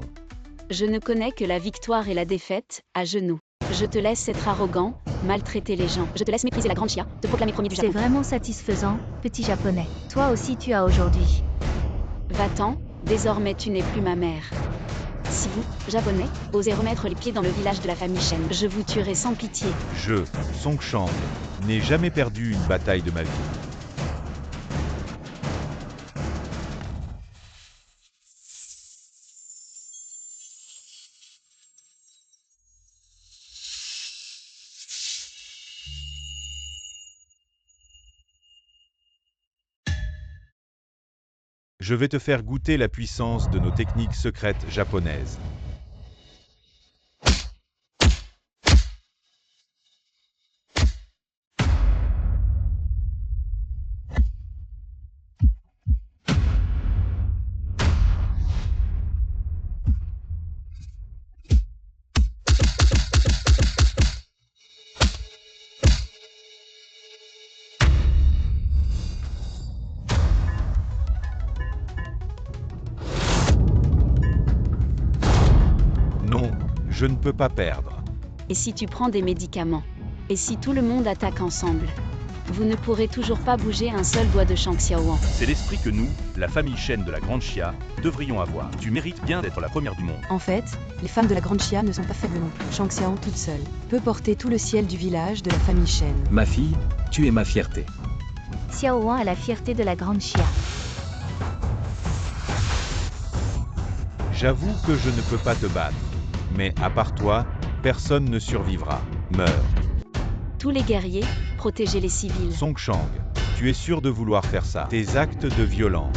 Je ne connais que la victoire et la défaite, à genoux. Je te laisse être arrogant, maltraiter les gens. Je te laisse mépriser la grande Chia, te proclamer premier du C'est Japon. vraiment satisfaisant, petit japonais. Toi aussi tu as aujourd'hui. Va-t'en, désormais tu n'es plus ma mère. Si vous, japonais, osez remettre les pieds dans le village de la famille Shen, je vous tuerai sans pitié. Je, Song Shang, n'ai jamais perdu une bataille de ma vie. Je vais te faire goûter la puissance de nos techniques secrètes japonaises. Non, je ne peux pas perdre. Et si tu prends des médicaments? Et si tout le monde attaque ensemble? Vous ne pourrez toujours pas bouger un seul doigt de Shang Xiaowan. C'est l'esprit que nous, la famille Shen de la Grande Chia, devrions avoir. Tu mérites bien d'être la première du monde. En fait, les femmes de la grande Chia ne sont pas faibles non plus. Shang Xiaowan toute seule peut porter tout le ciel du village de la famille Shen. Ma fille, tu es ma fierté. Xiaowan est la fierté de la grande Chia. J'avoue que je ne peux pas te battre. Mais à part toi, personne ne survivra. Meurs. Tous les guerriers, protégez les civils. Song Shang, tu es sûr de vouloir faire ça. Tes actes de violence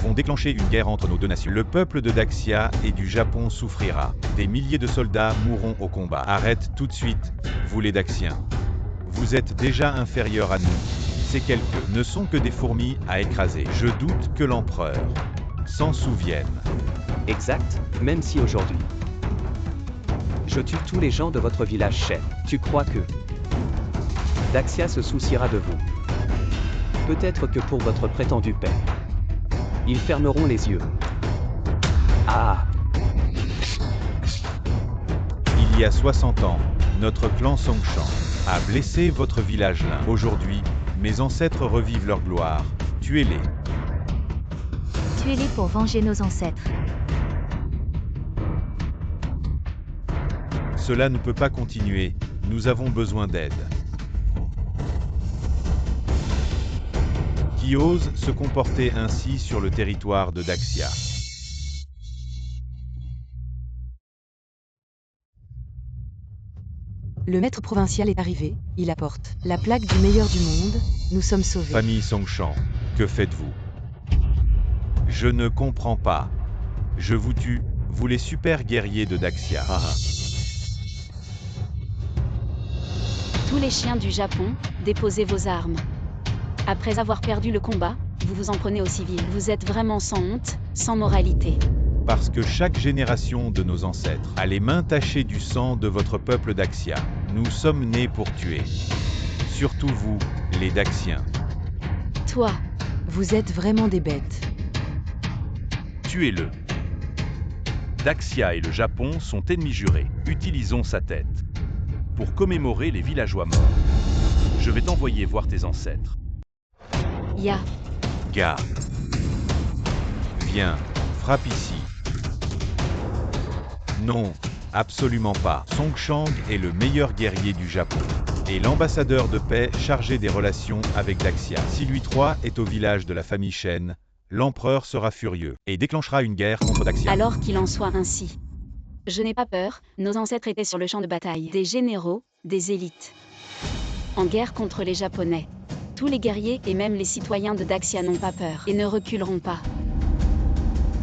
vont déclencher une guerre entre nos deux nations. Le peuple de Daxia et du Japon souffrira. Des milliers de soldats mourront au combat. Arrête tout de suite, vous les Daxiens. Vous êtes déjà inférieurs à nous. Ces quelques ne sont que des fourmis à écraser. Je doute que l'empereur s'en souvienne. Exact, même si aujourd'hui je tue tous les gens de votre village Shen. Tu crois que Daxia se souciera de vous? Peut-être que pour votre prétendu père. Ils fermeront les yeux. Ah. Il y a 60 ans, notre clan Songshan a blessé votre village Lin. Aujourd'hui, mes ancêtres revivent leur gloire. Tuez-les. Tuez-les pour venger nos ancêtres. Cela ne peut pas continuer, nous avons besoin d'aide. Qui ose se comporter ainsi sur le territoire de Daxia? Le maître provincial est arrivé, il apporte la plaque du meilleur du monde, nous sommes sauvés. Famille Songshan, que faites-vous? Je ne comprends pas. Je vous tue, vous les super guerriers de Daxia. Tous les chiens du Japon, déposez vos armes. Après avoir perdu le combat, vous vous en prenez aux civils. Vous êtes vraiment sans honte, sans moralité. Parce que chaque génération de nos ancêtres a les mains tachées du sang de votre peuple Daxia. Nous sommes nés pour tuer. Surtout vous, les Daxiens. Toi, Vous êtes vraiment des bêtes. Tuez-le. Daxia et le Japon sont ennemis jurés. Utilisons sa tête. Pour commémorer les villageois morts. Je vais t'envoyer voir tes ancêtres. Ya, Gars. Viens, frappe ici. Non, absolument pas. Songshan est le meilleur guerrier du Japon. Et l'ambassadeur de paix chargé des relations avec Daxia. Si lui III est au village de la famille Shen, l'empereur sera furieux et déclenchera une guerre contre Daxia. alors qu'il en soit ainsi. Je n'ai pas peur, nos ancêtres étaient sur le champ de bataille. Des généraux, des élites. En guerre contre les Japonais. Tous les guerriers et même les citoyens de Daxia n'ont pas peur et ne reculeront pas.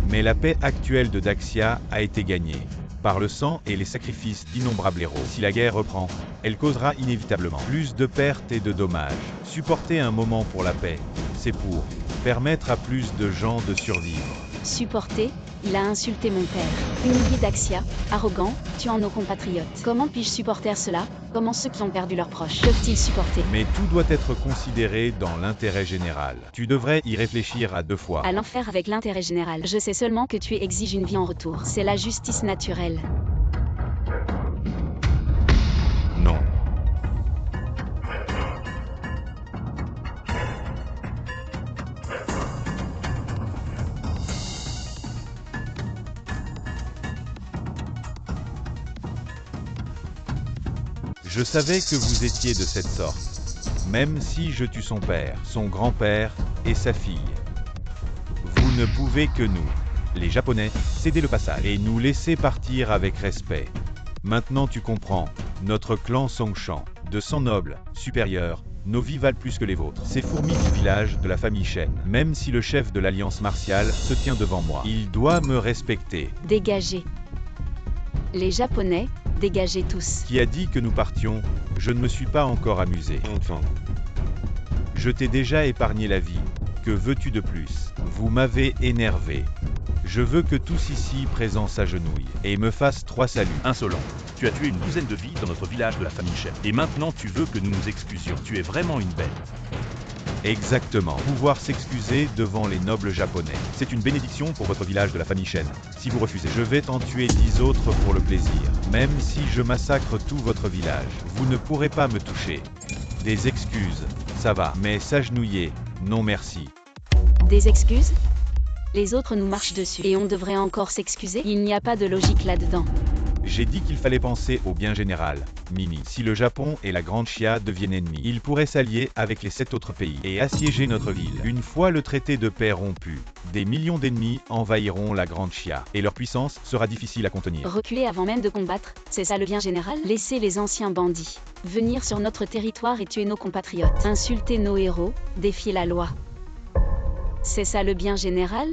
Mais la paix actuelle de Daxia a été gagnée par le sang et les sacrifices d'innombrables héros. Si la guerre reprend, elle causera inévitablement plus de pertes et de dommages. Supporter un moment pour la paix, c'est pour permettre à plus de gens de survivre. Supporter, il a insulté mon père. Humilié Daxia, arrogant, tuant nos compatriotes. Comment puis-je supporter cela? Comment ceux qui ont perdu leurs proches peuvent-ils supporter? Mais tout doit être considéré dans l'intérêt général. Tu devrais y réfléchir à 2 fois. À l'enfer avec l'intérêt général. Je sais seulement que tu exiges une vie en retour. C'est la justice naturelle. Non. Je savais que vous étiez de cette sorte, même si je tue son père, son grand-père et sa fille. Vous ne pouvez que nous, les Japonais, céder le passage et nous laisser partir avec respect. Maintenant tu comprends, notre clan Songshan, de sang noble, supérieur, nos vies valent plus que les vôtres. Ces fourmis du village de la famille Shen, même si le chef de l'alliance martiale se tient devant moi, il doit me respecter. Dégagez. Les Japonais, dégagez tous. Qui a dit que nous partions? Je ne me suis pas encore amusé. Enfin. Je t'ai déjà épargné la vie. Que veux-tu de plus? Vous m'avez énervé. Je veux que tous ici présents s'agenouillent et me fassent 3 saluts. Insolent. Tu as tué une douzaine de vies dans notre village de la famille Shen. Et maintenant tu veux que nous nous excusions. Tu es vraiment une bête. Exactement. Pouvoir s'excuser devant les nobles japonais. C'est une bénédiction pour votre village de la famille Shen. Si vous refusez, je vais t'en tuer 10 autres pour le plaisir. Même si je massacre tout votre village, vous ne pourrez pas me toucher. Des excuses, ça va, mais s'agenouiller, non merci. Des excuses? Les autres nous marchent dessus. Et on devrait encore s'excuser? Il n'y a pas de logique là-dedans. J'ai dit qu'il fallait penser au bien général, Mimi. Si le Japon et la Grande Chia deviennent ennemis, ils pourraient s'allier avec les 7 autres pays et assiéger notre ville. Une fois le traité de paix rompu, des millions d'ennemis envahiront la Grande Chia et leur puissance sera difficile à contenir. Reculer avant même de combattre, c'est ça le bien général? Laisser les anciens bandits venir sur notre territoire et tuer nos compatriotes. Insulter nos héros, défier la loi. C'est ça le bien général?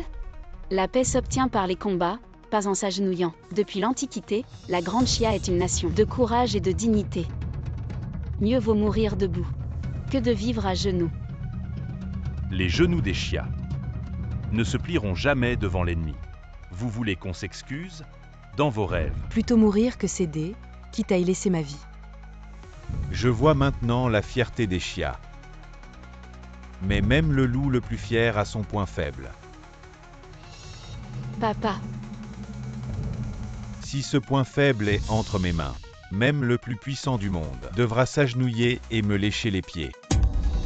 La paix s'obtient par les combats, pas en s'agenouillant. Depuis l'Antiquité, la Grande Chia est une nation de courage et de dignité. Mieux vaut mourir debout que de vivre à genoux. Les genoux des Chia ne se plieront jamais devant l'ennemi. Vous voulez qu'on s'excuse? Dans vos rêves. Plutôt mourir que céder, quitte à y laisser ma vie. Je vois maintenant la fierté des Chia. Mais même le loup le plus fier a son point faible. Papa, Si ce point faible est entre mes mains, même le plus puissant du monde devra s'agenouiller et me lécher les pieds.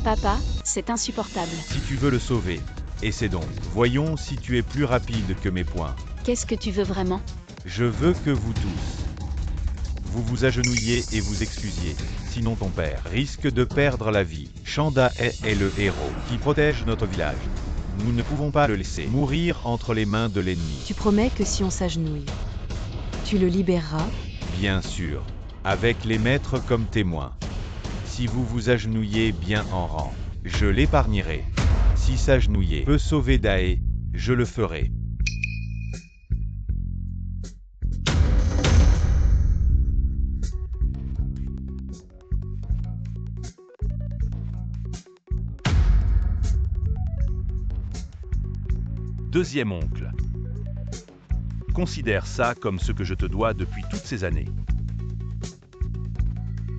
papa, c'est insupportable. Si tu veux le sauver, essaie donc. Voyons si tu es plus rapide que mes poings. Qu'est-ce que tu veux vraiment? Je veux que vous tous, vous vous agenouilliez et vous excusiez. Sinon ton père risque de perdre la vie. Chanda est le héros qui protège notre village. Nous ne pouvons pas le laisser mourir entre les mains de l'ennemi. Tu promets que si on s'agenouille, tu le libéreras? Bien sûr, avec les maîtres comme témoins. Si vous vous agenouillez bien en rang, je l'épargnerai. Si s'agenouiller peut sauver Dae, je le ferai. Deuxième oncle. Considère ça comme ce que je te dois depuis toutes ces années.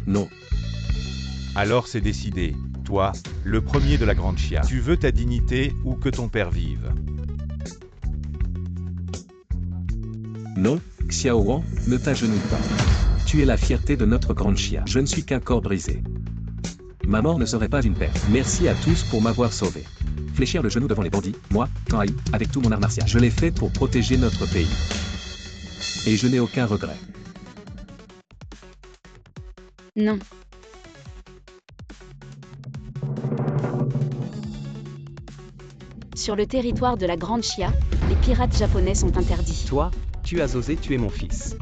Non. Alors c'est décidé. Toi, le premier de la grande chia. Tu veux ta dignité ou que ton père vive? Non, Xiaoan, ne t'agenouille pas. Tu es la fierté de notre grande chia. Je ne suis qu'un corps brisé. Ma mort ne serait pas une perte. Merci à tous pour m'avoir sauvé. Fléchir le genou devant les bandits, moi, Tanhaï, avec tout mon art martial. Je l'ai fait pour protéger notre pays. Et je n'ai aucun regret. Non. Sur le territoire de la Grande Chia, les pirates japonais sont interdits. Toi, tu as osé tuer mon fils.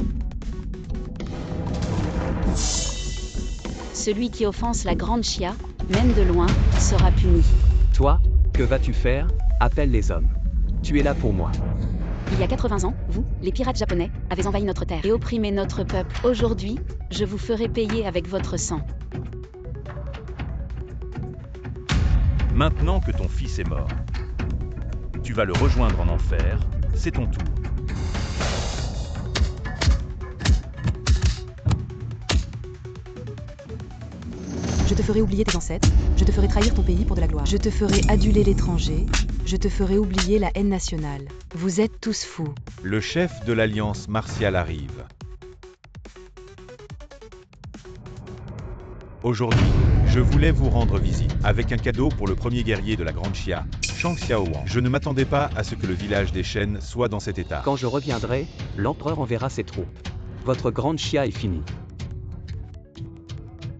Celui qui offense la Grande Chia, même de loin, sera puni. Toi, que vas-tu faire? Appelle les hommes. Tu es là pour moi. Il y a 80 ans, vous, les pirates japonais, avez envahi notre terre et opprimé notre peuple. Aujourd'hui, je vous ferai payer avec votre sang. Maintenant que ton fils est mort, tu vas le rejoindre en enfer, c'est ton tour. Je te ferai oublier tes ancêtres, je te ferai trahir ton pays pour de la gloire. Je te ferai aduler l'étranger, je te ferai oublier la haine nationale. Vous êtes tous fous. Le chef de l'alliance martiale arrive. Aujourd'hui, je voulais vous rendre visite avec un cadeau pour le premier guerrier de la Grande Chia, Shang Xiaoan. Je ne m'attendais pas à ce que le village des Shen soit dans cet état. Quand je reviendrai, l'empereur enverra ses troupes. Votre grande chia est finie.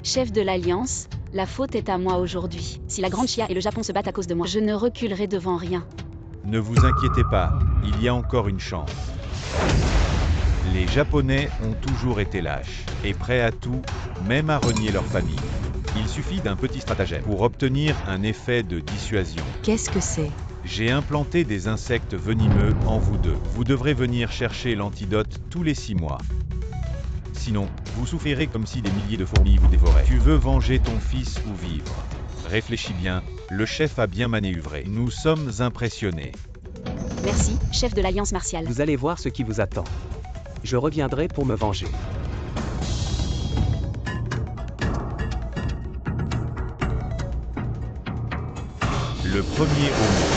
Chef de l'Alliance, la faute est à moi aujourd'hui. Si la Grande Chia et le Japon se battent à cause de moi, je ne reculerai devant rien. Ne vous inquiétez pas, il y a encore une chance. Les Japonais ont toujours été lâches et prêts à tout, même à renier leur famille. Il suffit d'un petit stratagème pour obtenir un effet de dissuasion. Qu'est-ce que c'est? J'ai implanté des insectes venimeux en vous deux. Vous devrez venir chercher l'antidote tous les 6 mois. Sinon, vous souffrirez comme si des milliers de fourmis vous dévoraient. Tu veux venger ton fils ou vivre? Réfléchis bien, le chef a bien manœuvré. Nous sommes impressionnés. Merci, chef de l'Alliance martiale. Vous allez voir ce qui vous attend. Je reviendrai pour me venger. Le premier au monde.